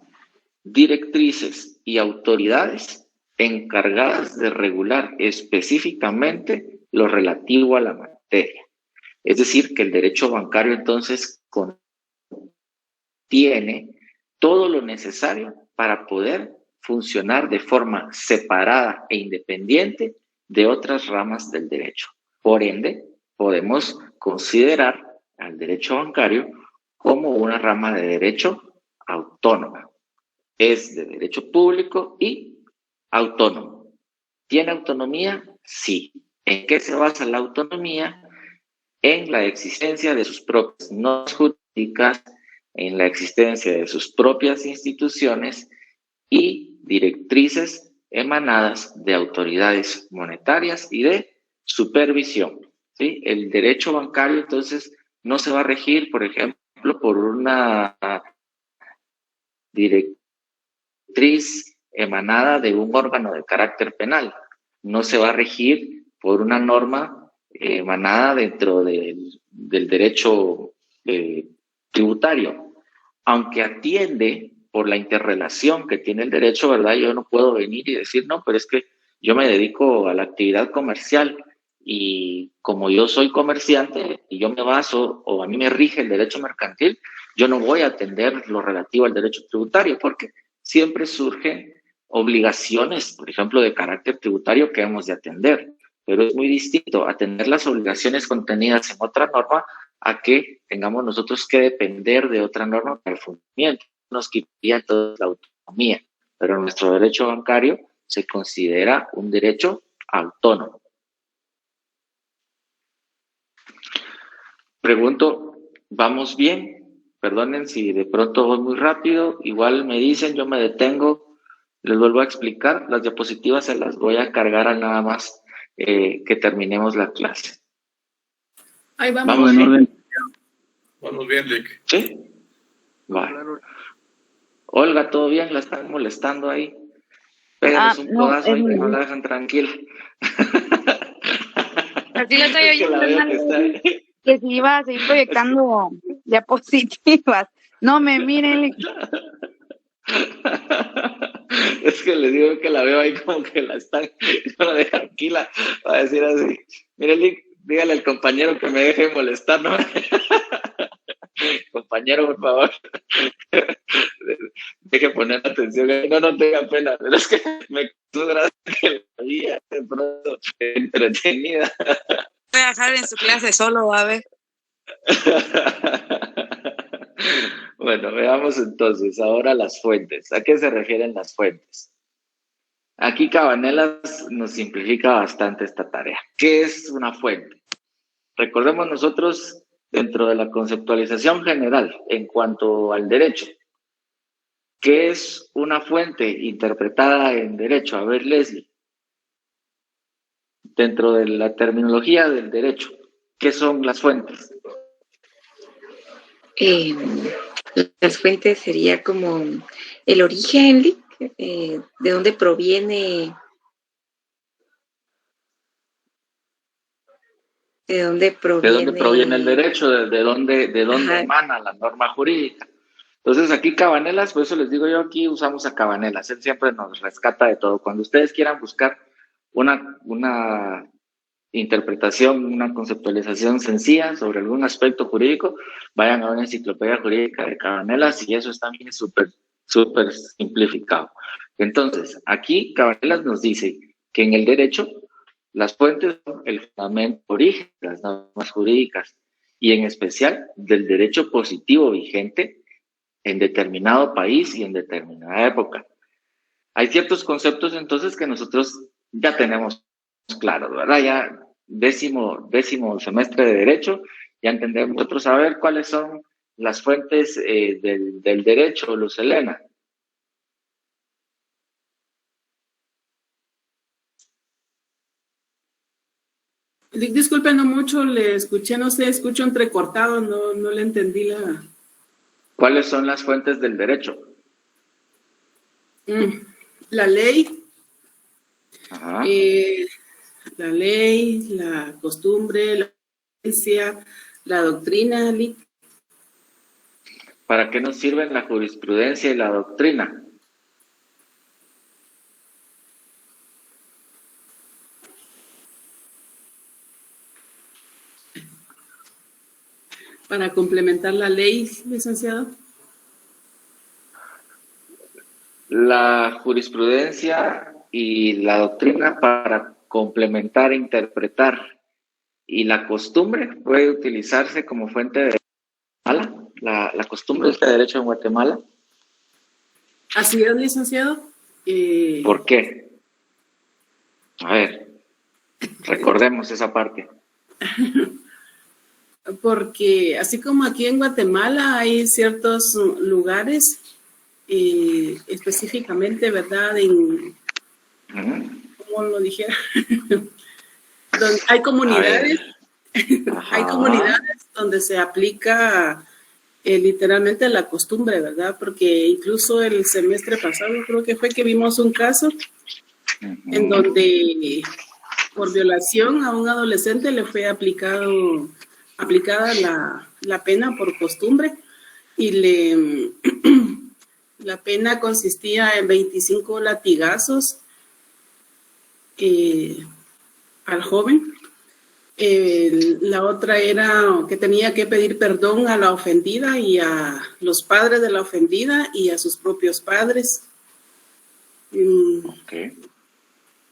directrices y autoridades encargadas de regular específicamente lo relativo a la materia. Es decir, que el derecho bancario entonces contiene todo lo necesario para poder funcionar de forma separada e independiente de otras ramas del derecho. Por ende, podemos considerar al derecho bancario como una rama de derecho autónoma. Es de derecho público y autónomo. ¿Tiene autonomía? Sí. ¿En qué se basa la autonomía? En la existencia de sus propias normas jurídicas, en la existencia de sus propias instituciones y directrices emanadas de autoridades monetarias y de supervisión. ¿Sí? El derecho bancario, entonces, no se va a regir, por ejemplo, por una directriz emanada de un órgano de carácter penal. No se va a regir por una norma emanada dentro del derecho tributario. Aunque atiende por la interrelación que tiene el derecho, ¿verdad? Yo no puedo venir y decir, no, pero es que yo me dedico a la actividad comercial y como yo soy comerciante y yo me baso o a mí me rige el derecho mercantil, yo no voy a atender lo relativo al derecho tributario porque siempre surgen obligaciones, por ejemplo, de carácter tributario que hemos de atender. Pero es muy distinto atender las obligaciones contenidas en otra norma a que tengamos nosotros que depender de otra norma para el funcionamiento. Nos quitaría toda la autonomía, pero nuestro derecho bancario se considera un derecho autónomo. Pregunto, ¿vamos bien? Perdonen si de pronto voy muy rápido, igual me dicen, yo me detengo, les vuelvo a explicar, las diapositivas se las voy a cargar a nada más que terminemos la clase. Ahí vamos. ¿Vamos bien? Vamos bien, Lick. ¿Sí? Vale. Olga, ¿todo bien? ¿La están molestando ahí? Pégales un codazo y que no la dejan tranquila. Así lo estoy Es que la veo que está ahí. que si iba a seguir proyectando diapositivas. No me miren. Es que les digo que la veo ahí como que la están, no la dejan tranquila. Va a decir así, mire, Lick, dígale al compañero que me deje molestar, ¿no? Compañero, por favor, deje poner atención. No tenga pena, pero es que me causó gracia que la vida de pronto entretenida. Voy a dejar en su clase solo, va a ver. Bueno, veamos entonces ahora las fuentes. ¿A qué se refieren las fuentes? Aquí Cabanelas nos simplifica bastante esta tarea. ¿Qué es una fuente? Recordemos nosotros dentro de la conceptualización general en cuanto al derecho. ¿Qué es una fuente interpretada en derecho? A ver, Leslie. Dentro de la terminología del derecho, ¿qué son las fuentes? Las fuentes sería como el origen, de dónde proviene. ¿De dónde proviene el derecho? ¿De dónde emana la norma jurídica? Entonces aquí Cabanelas, por eso les digo yo, aquí usamos a Cabanelas, él siempre nos rescata de todo. Cuando ustedes quieran buscar una interpretación, una conceptualización sencilla sobre algún aspecto jurídico, vayan a una enciclopedia jurídica de Cabanelas y eso está bien súper simplificado. Entonces, aquí Cabanelas nos dice que en el derecho las fuentes son el fundamento origen de las normas jurídicas y en especial del derecho positivo vigente en determinado país y en determinada época. Hay ciertos conceptos entonces que nosotros ya tenemos claros, ¿verdad? Ya décimo semestre de derecho, ya entendemos nosotros saber cuáles son las fuentes del derecho, Luz Helena. Disculpe, no mucho, le escuché, no sé, escucho entrecortado, no le entendí la... ¿Cuáles son las fuentes del derecho? La ley, Ajá. La ley, la costumbre, la ciencia, la doctrina. ¿Para qué nos sirven la jurisprudencia y la doctrina? Para complementar la ley, licenciado. La jurisprudencia y la doctrina para complementar e interpretar. Y la costumbre puede utilizarse como fuente de Guatemala. La costumbre es de derecho en Guatemala. Así es, licenciado. ¿Por qué? A ver, recordemos esa parte. Porque así como aquí en Guatemala hay ciertos lugares específicamente, ¿verdad? ¿Cómo lo dijera? Donde hay comunidades, hay comunidades donde se aplica literalmente la costumbre, ¿verdad? Porque incluso el semestre pasado creo que fue que vimos un caso en donde por violación a un adolescente le fue aplicada la pena por costumbre y la pena consistía en 25 latigazos al joven. La otra era que tenía que pedir perdón a la ofendida y a los padres de la ofendida y a sus propios padres. Okay.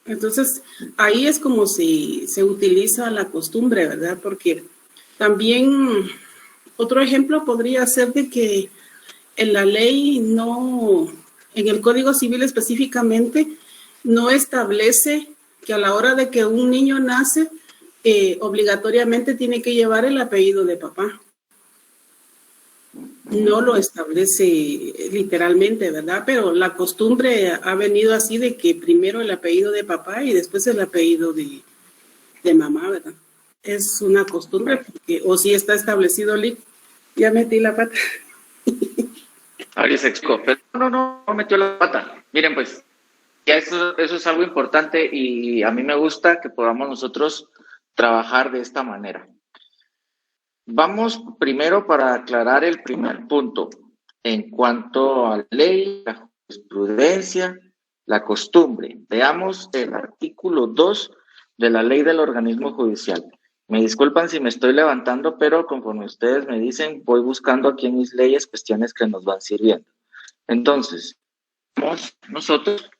Entonces, ahí es como si se utiliza la costumbre, ¿verdad? Porque también otro ejemplo podría ser de que en la ley en el Código Civil específicamente, no establece que a la hora de que un niño nace, obligatoriamente tiene que llevar el apellido de papá. No lo establece literalmente, ¿verdad? Pero la costumbre ha venido así de que primero el apellido de papá y después el apellido de mamá, ¿verdad? Es una costumbre, porque, o si está establecido, ya metí la pata. Ahí se excó, pero no metió la pata. Miren, pues, ya eso es algo importante y a mí me gusta que podamos nosotros trabajar de esta manera. Vamos primero para aclarar el primer punto en cuanto a la ley, la jurisprudencia, la costumbre. Veamos el artículo 2 de la ley del organismo judicial. Me disculpan si me estoy levantando, pero conforme ustedes me dicen, voy buscando aquí en mis leyes cuestiones que nos van sirviendo. Entonces, vamos nosotros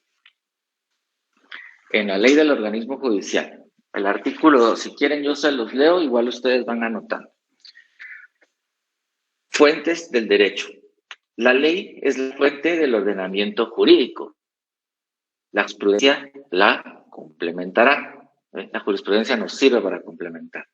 en la ley del organismo judicial. El artículo 2, si quieren yo se los leo, igual ustedes van anotando. Fuentes del derecho. La ley es la fuente del ordenamiento jurídico. La jurisprudencia la complementará. La jurisprudencia nos sirve para complementar.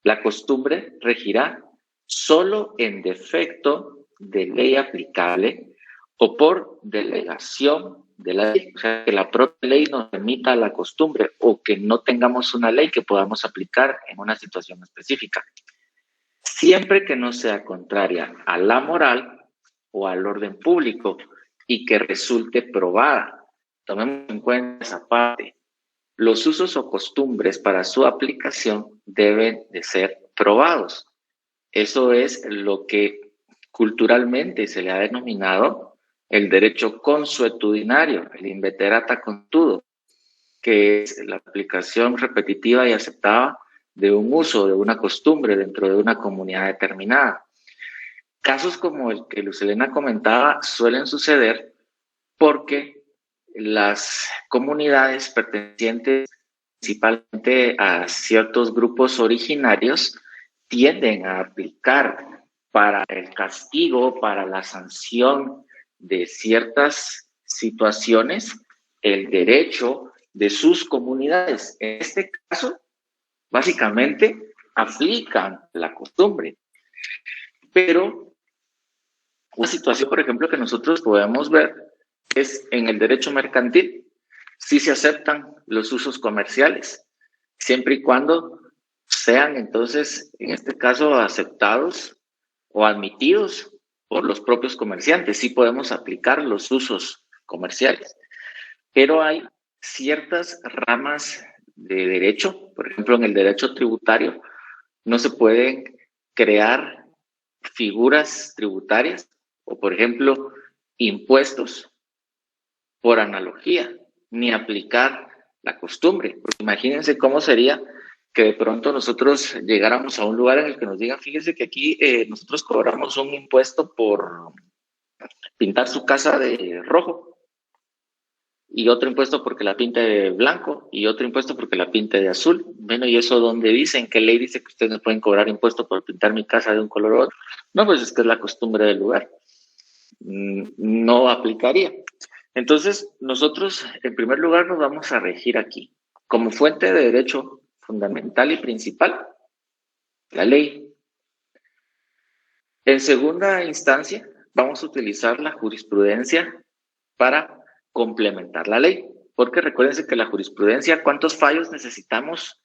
La costumbre regirá solo en defecto de ley aplicable o por delegación de la ley. O sea, que la propia ley nos remita a la costumbre o que no tengamos una ley que podamos aplicar en una situación específica. Siempre que no sea contraria a la moral o al orden público y que resulte probada. Tomemos en cuenta esa parte. Los usos o costumbres para su aplicación deben de ser probados. Eso es lo que culturalmente se le ha denominado el derecho consuetudinario, el inveterata contudo, que es la aplicación repetitiva y aceptada de un uso, de una costumbre dentro de una comunidad determinada. Casos como el que Luz Helena comentaba suelen suceder porque las comunidades pertenecientes principalmente a ciertos grupos originarios tienden a aplicar para el castigo, para la sanción de ciertas situaciones, el derecho de sus comunidades. En este caso, básicamente, aplican la costumbre. Pero una situación, por ejemplo, que nosotros podemos ver es en el derecho mercantil. Sí se aceptan los usos comerciales, siempre y cuando sean entonces, en este caso, aceptados o admitidos por los propios comerciantes. Sí podemos aplicar los usos comerciales, pero hay ciertas ramas de derecho, por ejemplo, en el derecho tributario, no se pueden crear figuras tributarias o, por ejemplo, impuestos por analogía, ni aplicar la costumbre. Porque imagínense cómo sería que de pronto nosotros llegáramos a un lugar en el que nos digan, fíjense que aquí nosotros cobramos un impuesto por pintar su casa de rojo, y otro impuesto porque la pinte de blanco, y otro impuesto porque la pinte de azul. Bueno, ¿y eso dónde dicen? ¿Qué ley dice que ustedes no pueden cobrar impuesto por pintar mi casa de un color u otro? No, pues es que es la costumbre del lugar. No aplicaría. Entonces, nosotros, en primer lugar, nos vamos a regir aquí. Como fuente de derecho fundamental y principal, la ley. En segunda instancia, vamos a utilizar la jurisprudencia para complementar la ley. Porque recuérdense que la jurisprudencia, ¿cuántos fallos necesitamos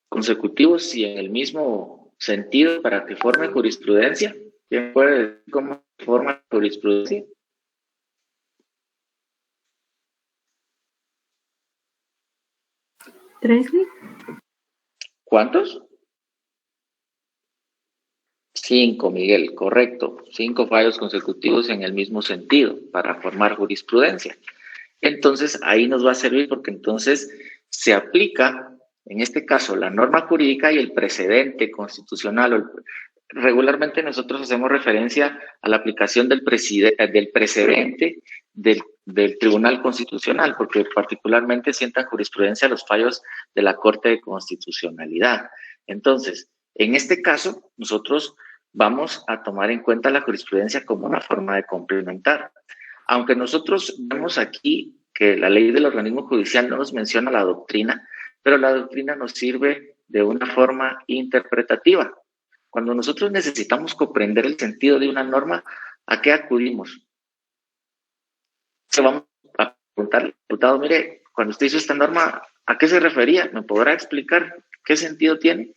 consecutivos y en el mismo sentido para que forme jurisprudencia? ¿Quién puede decir cómo forma jurisprudencia? ¿3? ¿Cuántos? 5, Miguel, correcto. 5 fallos consecutivos en el mismo sentido para formar jurisprudencia. Entonces, ahí nos va a servir porque entonces se aplica, en este caso, la norma jurídica y el precedente constitucional. Regularmente nosotros hacemos referencia a la aplicación del precedente del Tribunal Constitucional, porque particularmente sientan jurisprudencia los fallos de la Corte de Constitucionalidad. Entonces, en este caso, nosotros vamos a tomar en cuenta la jurisprudencia como una forma de complementar. Aunque nosotros vemos aquí que la ley del organismo judicial no nos menciona la doctrina, pero la doctrina nos sirve de una forma interpretativa. Cuando nosotros necesitamos comprender el sentido de una norma, ¿a qué acudimos? Vamos a preguntarle, diputado, mire, cuando usted hizo esta norma, ¿a qué se refería? ¿Me podrá explicar qué sentido tiene?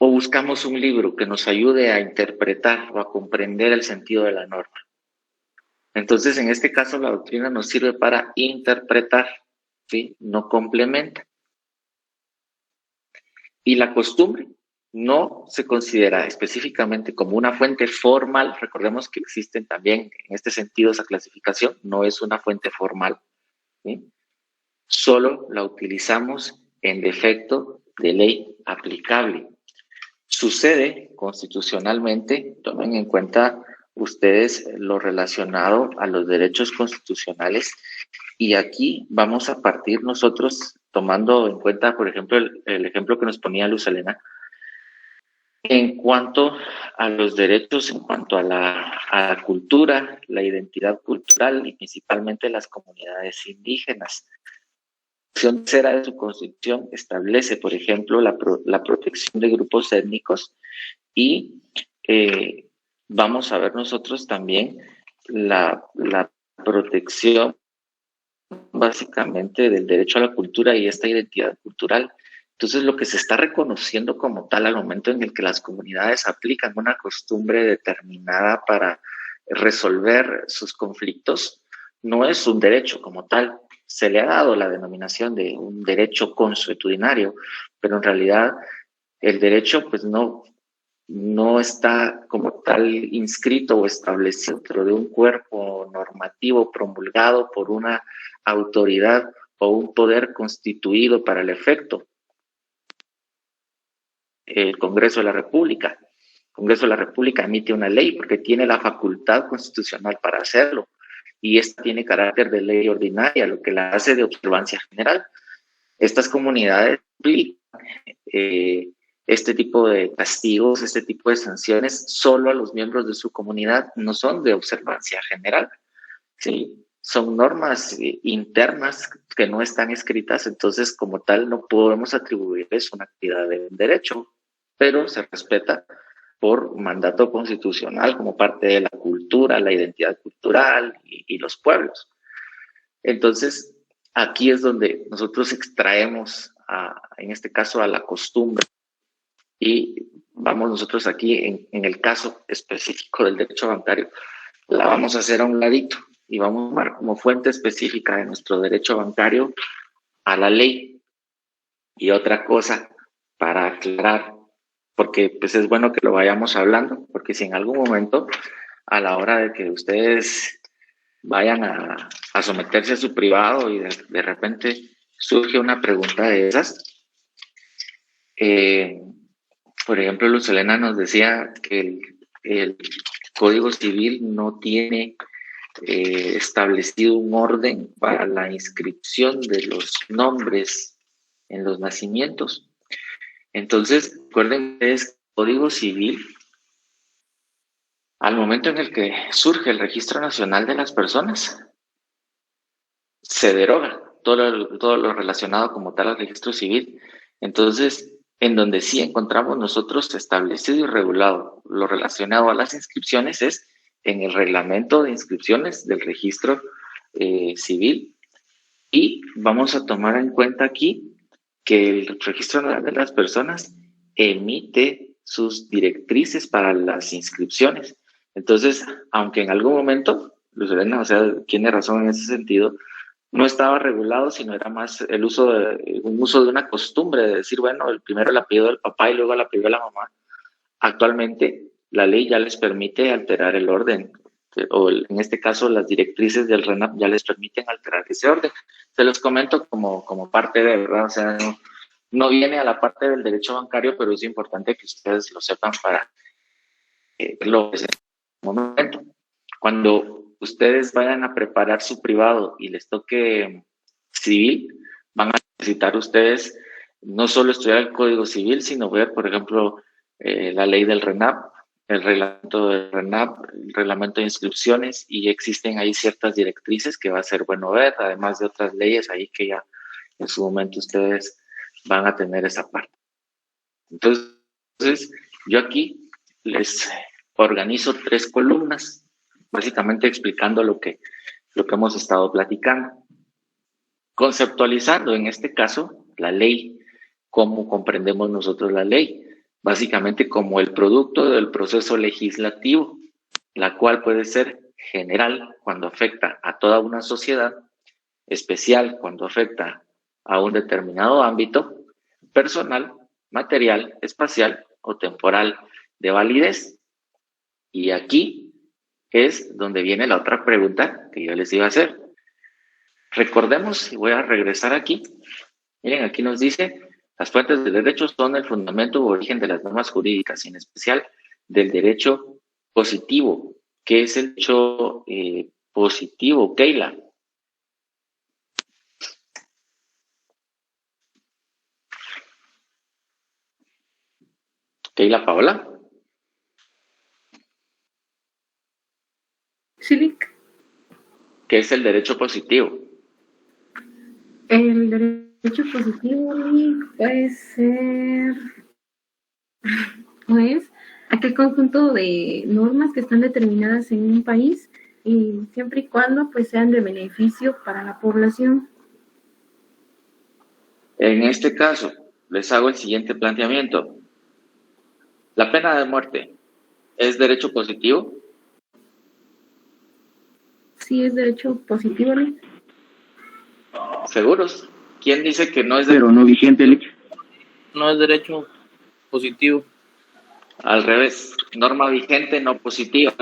o buscamos un libro que nos ayude a interpretar o a comprender el sentido de la norma. Entonces, en este caso, la doctrina nos sirve para interpretar, ¿sí? No complementa. Y la costumbre no se considera específicamente como una fuente formal. Recordemos que existen también, en este sentido, esa clasificación no es una fuente formal, ¿sí? Solo la utilizamos en defecto de ley aplicable. Sucede constitucionalmente, tomen en cuenta ustedes lo relacionado a los derechos constitucionales, y aquí vamos a partir nosotros tomando en cuenta, por ejemplo, el ejemplo que nos ponía Luz Helena, en cuanto a los derechos, en cuanto a la cultura, la identidad cultural y principalmente las comunidades indígenas. La sección tercera de su Constitución establece, por ejemplo, la protección de grupos étnicos y vamos a ver nosotros también la protección básicamente del derecho a la cultura y esta identidad cultural. Entonces, lo que se está reconociendo como tal al momento en el que las comunidades aplican una costumbre determinada para resolver sus conflictos, no es un derecho como tal. Se le ha dado la denominación de un derecho consuetudinario, pero en realidad el derecho pues no está como tal inscrito o establecido dentro de un cuerpo normativo promulgado por una autoridad o un poder constituido para el efecto. El Congreso de la República. El Congreso de la República emite una ley porque tiene la facultad constitucional para hacerlo, y esta tiene carácter de ley ordinaria, lo que la hace de observancia general. Estas comunidades aplican este tipo de castigos, este tipo de sanciones solo a los miembros de su comunidad, no son de observancia general, ¿sí? Son normas internas que no están escritas, entonces como tal no podemos atribuirles una actividad de derecho, pero se respeta por mandato constitucional como parte de la cultura, la identidad cultural y los pueblos. Entonces, aquí es donde nosotros extraemos, en este caso, a la costumbre, y vamos nosotros aquí, en el caso específico del derecho bancario, la vamos a hacer a un ladito y vamos a tomar como fuente específica de nuestro derecho bancario a la ley. Y otra cosa para aclarar, porque pues es bueno que lo vayamos hablando, porque si en algún momento, a la hora de que ustedes vayan a someterse a su privado y de repente surge una pregunta de esas, por ejemplo, Luz Helena nos decía que el Código Civil no tiene establecido un orden para la inscripción de los nombres en los nacimientos. Entonces, recuerden que es Código Civil, al momento en el que surge el Registro Nacional de las Personas, se deroga todo lo relacionado como tal al registro civil. Entonces, en donde sí encontramos nosotros establecido y regulado lo relacionado a las inscripciones es en el reglamento de inscripciones del registro civil, y vamos a tomar en cuenta aquí que el Registro Nacional de las Personas emite sus directrices para las inscripciones. Entonces, aunque en algún momento, Luz Helena, o sea, tiene razón en ese sentido, no estaba regulado, sino era más un uso de una costumbre de decir, bueno, el primero el apellido del papá y luego el apellido de la mamá. Actualmente, la ley ya les permite alterar el orden, o en este caso, las directrices del RENAP ya les permiten alterar ese orden. Se los comento como parte de, ¿verdad? O sea, no viene a la parte del derecho bancario, pero es importante que ustedes lo sepan para lo que es en el momento. Cuando ustedes vayan a preparar su privado y les toque civil, van a necesitar ustedes no solo estudiar el Código Civil, sino ver, por ejemplo, la ley del RENAP, el reglamento del RENAP, el reglamento de inscripciones, y existen ahí ciertas directrices que va a ser bueno ver, además de otras leyes ahí que ya en su momento ustedes van a tener esa parte. Entonces, yo aquí les organizo 3 columnas, básicamente explicando lo que hemos estado platicando. Conceptualizando, en este caso, la ley, cómo comprendemos nosotros la ley. básicamente como el producto del proceso legislativo, la cual puede ser general cuando afecta a toda una sociedad, especial cuando afecta a un determinado ámbito, personal, material, espacial o temporal de validez. Y aquí es donde viene la otra pregunta que yo les iba a hacer. Recordemos, y voy a regresar aquí, miren, aquí nos dice, las fuentes del derecho son el fundamento u origen de las normas jurídicas, y en especial del derecho positivo. ¿Qué es el derecho positivo, Keila? Keila Paola. Sí. ¿Qué es el derecho positivo? El derecho positivo puede ser, pues, aquel conjunto de normas que están determinadas en un país y siempre y cuando pues sean de beneficio para la población. En este caso, les hago el siguiente planteamiento. ¿La pena de muerte es derecho positivo? Sí, es derecho positivo, ¿no? ¿Seguros? ¿Quién dice que no es Pero no vigente, Lich. No es derecho positivo. Al revés, norma vigente, no positiva.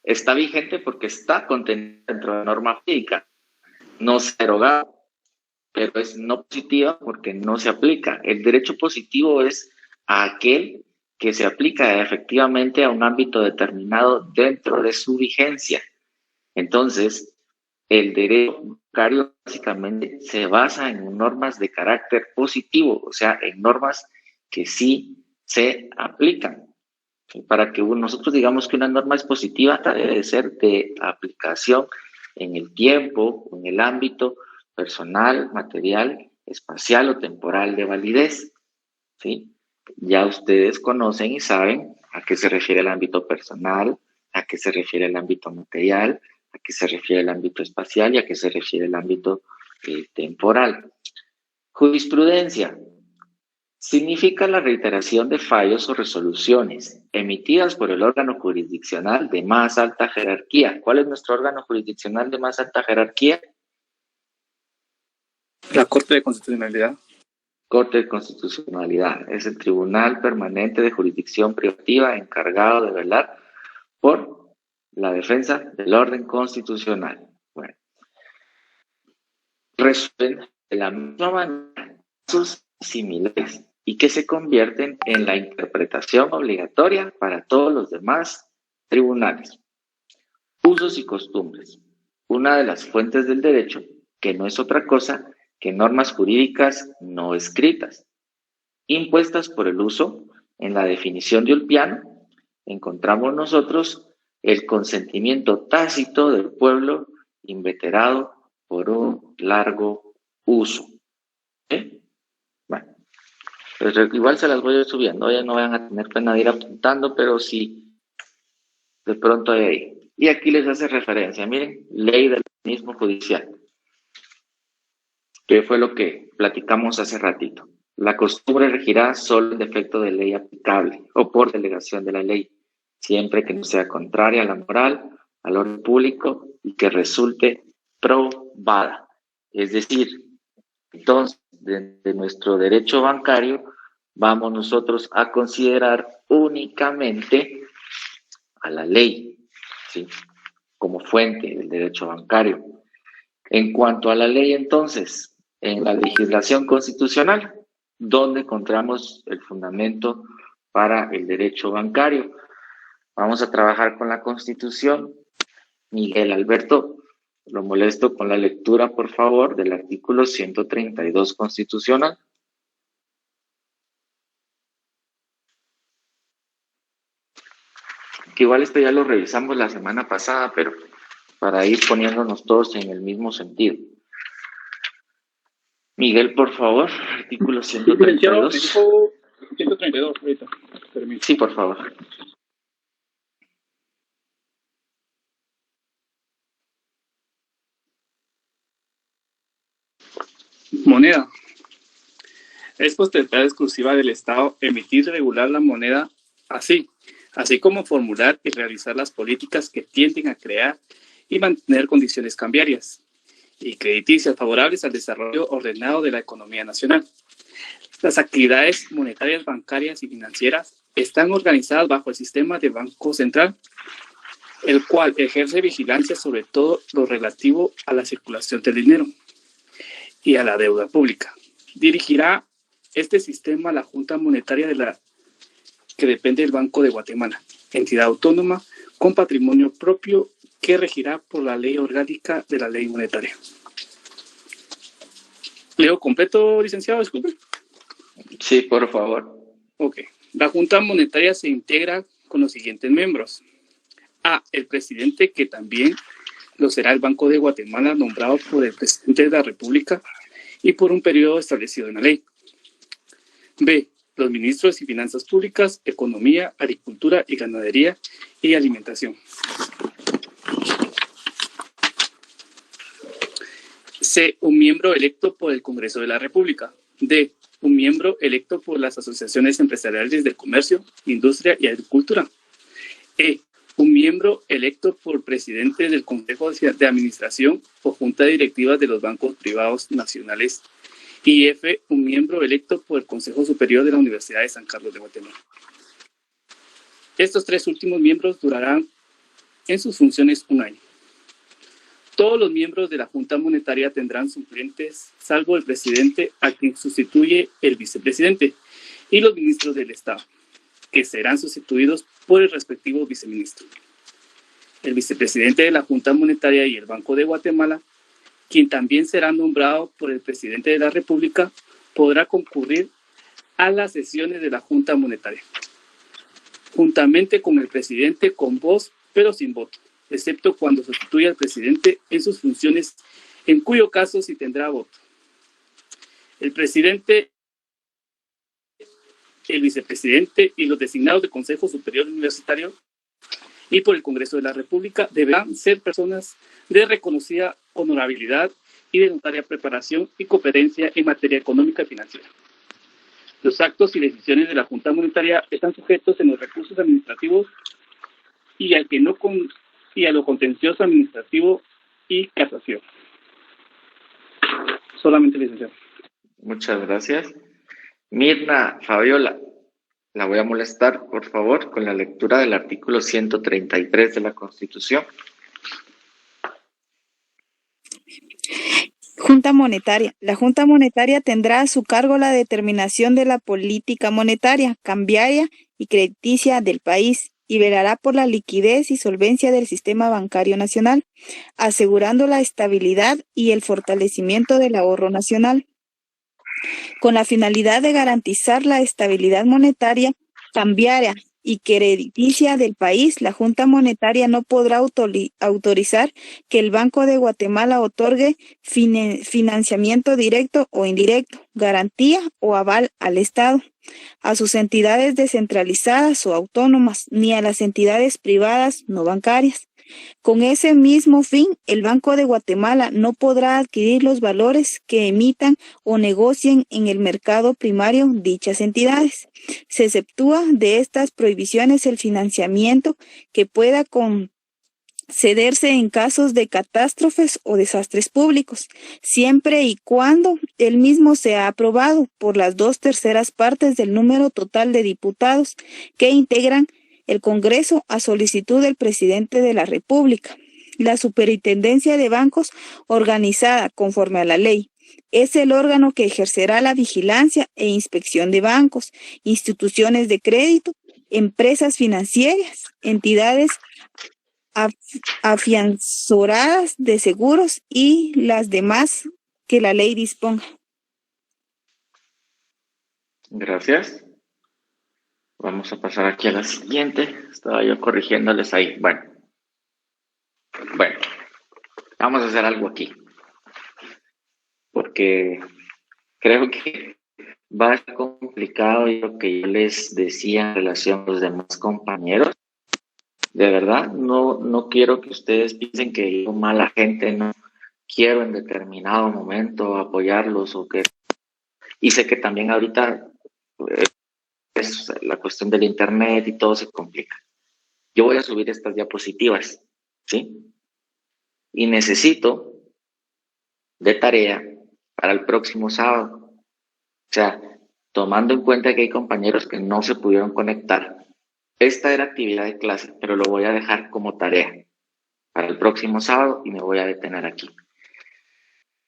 Está vigente porque está contenida dentro de la norma jurídica. No se ha derogado, pero es no positiva porque no se aplica. El derecho positivo es aquel que se aplica efectivamente a un ámbito determinado dentro de su vigencia. Entonces, el derecho bancario básicamente se basa en normas de carácter positivo, o sea, en normas que sí se aplican. Para que nosotros digamos que una norma es positiva, debe ser de aplicación en el tiempo, en el ámbito personal, material, espacial o temporal de validez. ¿Sí? Ya ustedes conocen y saben a qué se refiere el ámbito personal, a qué se refiere el ámbito material, a qué se refiere el ámbito espacial y a qué se refiere el ámbito temporal. Jurisprudencia significa la reiteración de fallos o resoluciones emitidas por el órgano jurisdiccional de más alta jerarquía. ¿Cuál es nuestro órgano jurisdiccional de más alta jerarquía? La Corte de Constitucionalidad. Corte de Constitucionalidad. Es el Tribunal Permanente de Jurisdicción Privativa encargado de velar por la defensa del orden constitucional. Bueno, resuelven de la misma manera casos similares y que se convierten en la interpretación obligatoria para todos los demás tribunales. Usos y costumbres. Una de las fuentes del derecho, que no es otra cosa que normas jurídicas no escritas, impuestas por el uso. En la definición de Ulpiano encontramos nosotros el consentimiento tácito del pueblo inveterado por un largo uso. ¿Sí? Bueno, pues igual se las voy a ir subiendo, ya no vayan a tener pena de ir apuntando, pero sí, de pronto hay ahí. Y aquí les hace referencia, miren, ley del organismo judicial, que fue lo que platicamos hace ratito. La costumbre regirá solo en defecto de ley aplicable o por delegación de la ley, siempre que no sea contraria a la moral, al orden público y que resulte probada. Es decir, entonces, de nuestro derecho bancario, vamos nosotros a considerar únicamente a la ley, ¿sí? Como fuente del derecho bancario. En cuanto a la ley, entonces, en la legislación constitucional, ¿dónde encontramos el fundamento para el derecho bancario? Vamos a trabajar con la Constitución. Miguel Alberto, lo molesto con la lectura, por favor, del artículo 132 constitucional. Que igual esto ya lo revisamos la semana pasada, pero para ir poniéndonos todos en el mismo sentido. Miguel, por favor, artículo 132. 132, ahorita. Permiso. Sí, por favor. Moneda. Es potestad exclusiva del Estado emitir y regular la moneda así como formular y realizar las políticas que tienden a crear y mantener condiciones cambiarias y crediticias favorables al desarrollo ordenado de la economía nacional. Las actividades monetarias, bancarias y financieras están organizadas bajo el sistema de Banco Central, el cual ejerce vigilancia sobre todo lo relativo a la circulación del dinero y a la deuda pública. Dirigirá este sistema a la Junta Monetaria que depende del Banco de Guatemala, entidad autónoma con patrimonio propio que regirá por la ley orgánica de la ley monetaria. ¿Leo completo, licenciado? Disculpe. Sí, por favor. Ok. La Junta Monetaria se integra con los siguientes miembros. A. El presidente, que también lo será el Banco de Guatemala, nombrado por el presidente de la República y por un periodo establecido en la ley. B. Los ministros y Finanzas Públicas, Economía, Agricultura y Ganadería y Alimentación. C. Un miembro electo por el Congreso de la República. D. Un miembro electo por las asociaciones empresariales de comercio, industria y agricultura. E. Un miembro electo por presidente del Consejo de Administración o Junta Directiva de los bancos privados nacionales. Y F. Un miembro electo por el Consejo Superior de la Universidad de San Carlos de Guatemala. Estos tres últimos miembros durarán en sus funciones un año. Todos los miembros de la Junta Monetaria tendrán suplentes, salvo el presidente, a quien sustituye el vicepresidente, y los ministros del Estado, que serán sustituidos por el respectivo viceministro. El vicepresidente de la Junta Monetaria y el Banco de Guatemala, quien también será nombrado por el presidente de la República, podrá concurrir a las sesiones de la Junta Monetaria, juntamente con el presidente con voz, pero sin voto, excepto cuando sustituya al presidente en sus funciones, en cuyo caso sí tendrá voto. El presidente, el vicepresidente y los designados del Consejo Superior Universitario y por el Congreso de la República deberán ser personas de reconocida honorabilidad y de notoria preparación y competencia en materia económica y financiera. Los actos y decisiones de la Junta Monetaria están sujetos en los recursos administrativos y a lo contencioso administrativo y casación. Solamente, licenciado. Muchas gracias. Mirna Fabiola, la voy a molestar, por favor, con la lectura del artículo 133 de la Constitución. Junta Monetaria. La Junta Monetaria tendrá a su cargo la determinación de la política monetaria, cambiaria y crediticia del país y velará por la liquidez y solvencia del sistema bancario nacional, asegurando la estabilidad y el fortalecimiento del ahorro nacional. Con la finalidad de garantizar la estabilidad monetaria, cambiaria y crediticia del país, la Junta Monetaria no podrá autorizar que el Banco de Guatemala otorgue financiamiento directo o indirecto, garantía o aval al Estado, a sus entidades descentralizadas o autónomas, ni a las entidades privadas no bancarias. Con ese mismo fin, el Banco de Guatemala no podrá adquirir los valores que emitan o negocien en el mercado primario dichas entidades. Se exceptúa de estas prohibiciones el financiamiento que pueda concederse en casos de catástrofes o desastres públicos, siempre y cuando el mismo sea aprobado por las 2/3 partes del número total de diputados que integran el Congreso a solicitud del presidente de la República. La Superintendencia de Bancos, organizada conforme a la ley, es el órgano que ejercerá la vigilancia e inspección de bancos, instituciones de crédito, empresas financieras, entidades afianzoradas de seguros y las demás que la ley disponga. Gracias. Vamos a pasar aquí a la siguiente. Estaba yo corrigiéndoles ahí. Bueno, vamos a hacer algo aquí. Porque creo que va a ser complicado lo que yo les decía en relación a los demás compañeros. De verdad, no quiero que ustedes piensen que yo, mala gente, no quiero en determinado momento apoyarlos o que Y sé que también ahorita es la cuestión del internet y todo se complica. Yo voy a subir estas diapositivas, ¿sí? Y necesito de tarea para el próximo sábado. O sea, tomando en cuenta que hay compañeros que no se pudieron conectar. Esta era actividad de clase, pero lo voy a dejar como tarea para el próximo sábado y me voy a detener aquí.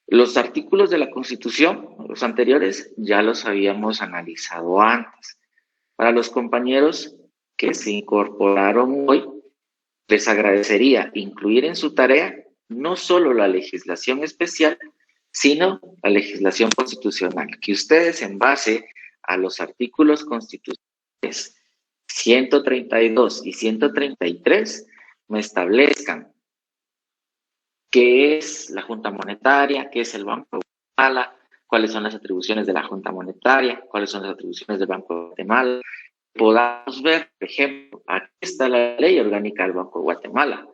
Los artículos de la Constitución, los anteriores, ya los habíamos analizado antes. Para los compañeros que se incorporaron hoy, les agradecería incluir en su tarea no solo la legislación especial, sino la legislación constitucional, que ustedes en base a los artículos constitucionales 132 y 133 me establezcan qué es la Junta Monetaria, qué es el Banco de Guatemala, cuáles son las atribuciones de la Junta Monetaria, cuáles son las atribuciones del Banco de Guatemala. Podamos ver, por ejemplo, aquí está la ley orgánica del Banco de Guatemala,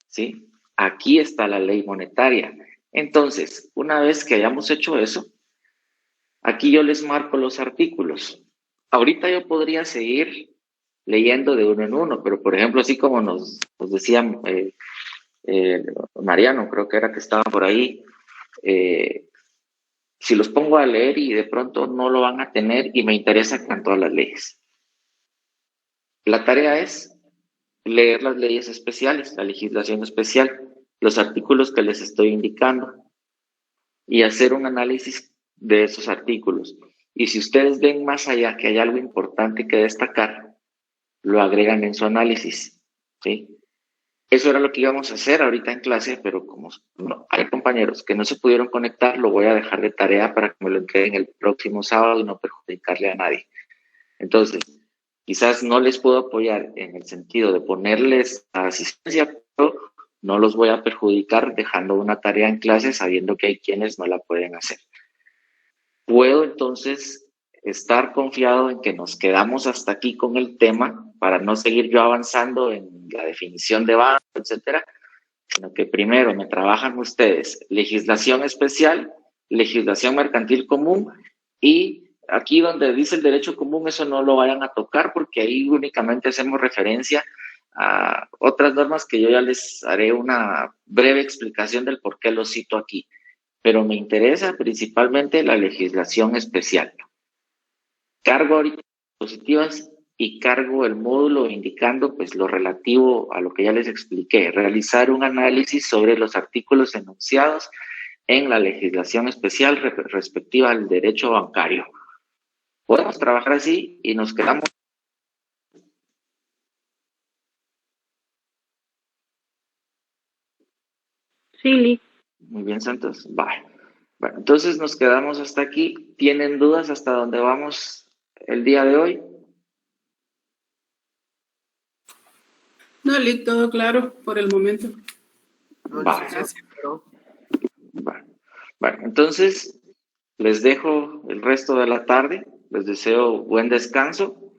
¿sí? Aquí está la ley monetaria. Entonces, una vez que hayamos hecho eso, aquí yo les marco los artículos. Ahorita yo podría seguir leyendo de uno en uno, pero por ejemplo, así como nos decía Mariano, creo que era que estaba por ahí, si los pongo a leer y de pronto no lo van a tener y me interesa que todas las leyes. La tarea es leer las leyes especiales, la legislación especial, los artículos que les estoy indicando y hacer un análisis de esos artículos. Y si ustedes ven más allá que hay algo importante que destacar, lo agregan en su análisis, ¿sí? Eso era lo que íbamos a hacer ahorita en clase, pero como no, hay compañeros que no se pudieron conectar, lo voy a dejar de tarea para que me lo entreguen el próximo sábado y no perjudicarle a nadie. Entonces, quizás no les puedo apoyar en el sentido de ponerles asistencia, pero no los voy a perjudicar dejando una tarea en clase sabiendo que hay quienes no la pueden hacer. Puedo entonces estar confiado en que nos quedamos hasta aquí con el tema para no seguir yo avanzando en la definición de banco, etcétera, sino que primero me trabajan ustedes legislación especial, legislación mercantil común y aquí donde dice el derecho común, eso no lo vayan a tocar porque ahí únicamente hacemos referencia a otras normas que yo ya les haré una breve explicación del por qué lo cito aquí. Pero me interesa principalmente la legislación especial. Cargo ahorita diapositivas y cargo el módulo indicando pues lo relativo a lo que ya les expliqué, realizar un análisis sobre los artículos enunciados en la legislación especial respectiva al derecho bancario. Podemos trabajar así y nos quedamos. Sí. Muy bien, Santos. Vale. Bueno, entonces nos quedamos hasta aquí. ¿Tienen dudas hasta dónde vamos el día de hoy? No, Lick, todo claro por el momento. Vale. Bueno, entonces les dejo el resto de la tarde. Les deseo buen descanso.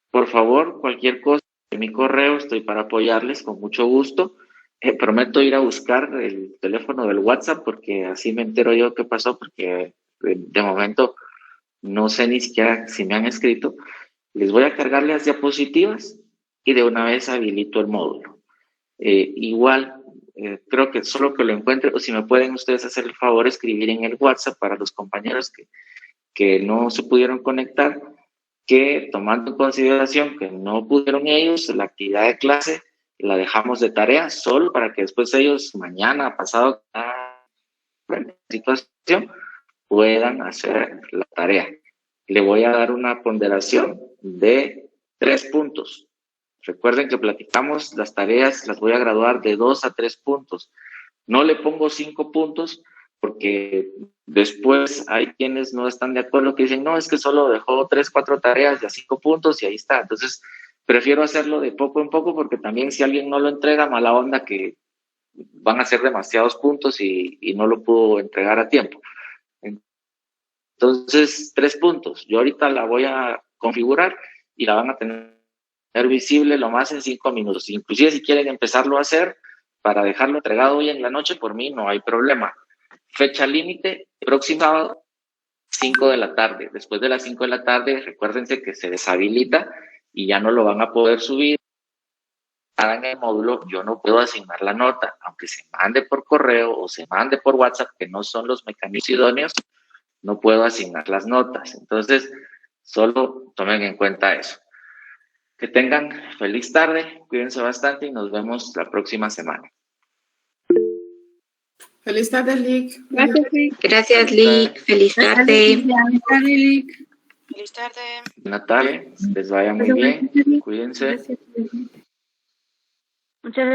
Por favor, cualquier cosa en mi correo, estoy para apoyarles con mucho gusto. Prometo ir a buscar el teléfono del WhatsApp porque así me entero yo qué pasó, porque de momento no sé ni siquiera si me han escrito. Les voy a cargar las diapositivas y de una vez habilito el módulo. Igual, creo que solo que lo encuentre, o si me pueden ustedes hacer el favor, escribir en el WhatsApp para los compañeros que no se pudieron conectar, que tomando en consideración que no pudieron ellos, la actividad de clase la dejamos de tarea solo para que después ellos mañana, pasado, situación, puedan hacer la tarea. Le voy a dar una ponderación de 3 puntos. Recuerden que platicamos las tareas, las voy a graduar de 2 a 3 puntos. No le pongo 5 puntos porque después hay quienes no están de acuerdo que dicen, no, es que solo dejó 3, 4 tareas de a 5 puntos y ahí está. Entonces, prefiero hacerlo de poco en poco porque también si alguien no lo entrega, mala onda que van a ser demasiados puntos y no lo pudo entregar a tiempo. Entonces, 3 puntos. Yo ahorita la voy a configurar y la van a tener visible lo más en 5 minutos. Inclusive si quieren empezarlo a hacer para dejarlo entregado hoy en la noche, por mí no hay problema. Fecha límite, próximo sábado, 5 de la tarde. Después de las 5 de la tarde, recuérdense que se deshabilita y ya no lo van a poder subir. En el módulo yo no puedo asignar la nota, aunque se mande por correo o se mande por WhatsApp, que no son los mecanismos idóneos, no puedo asignar las notas. Entonces, solo tomen en cuenta eso. Que tengan feliz tarde, cuídense bastante y nos vemos la próxima semana. Feliz tarde, Lick. Gracias, Lick. Gracias, Lick. Feliz tarde. Feliz tarde, Lick. Feliz tarde. Buenas tardes, les vaya muy bien, cuídense. Muchas gracias.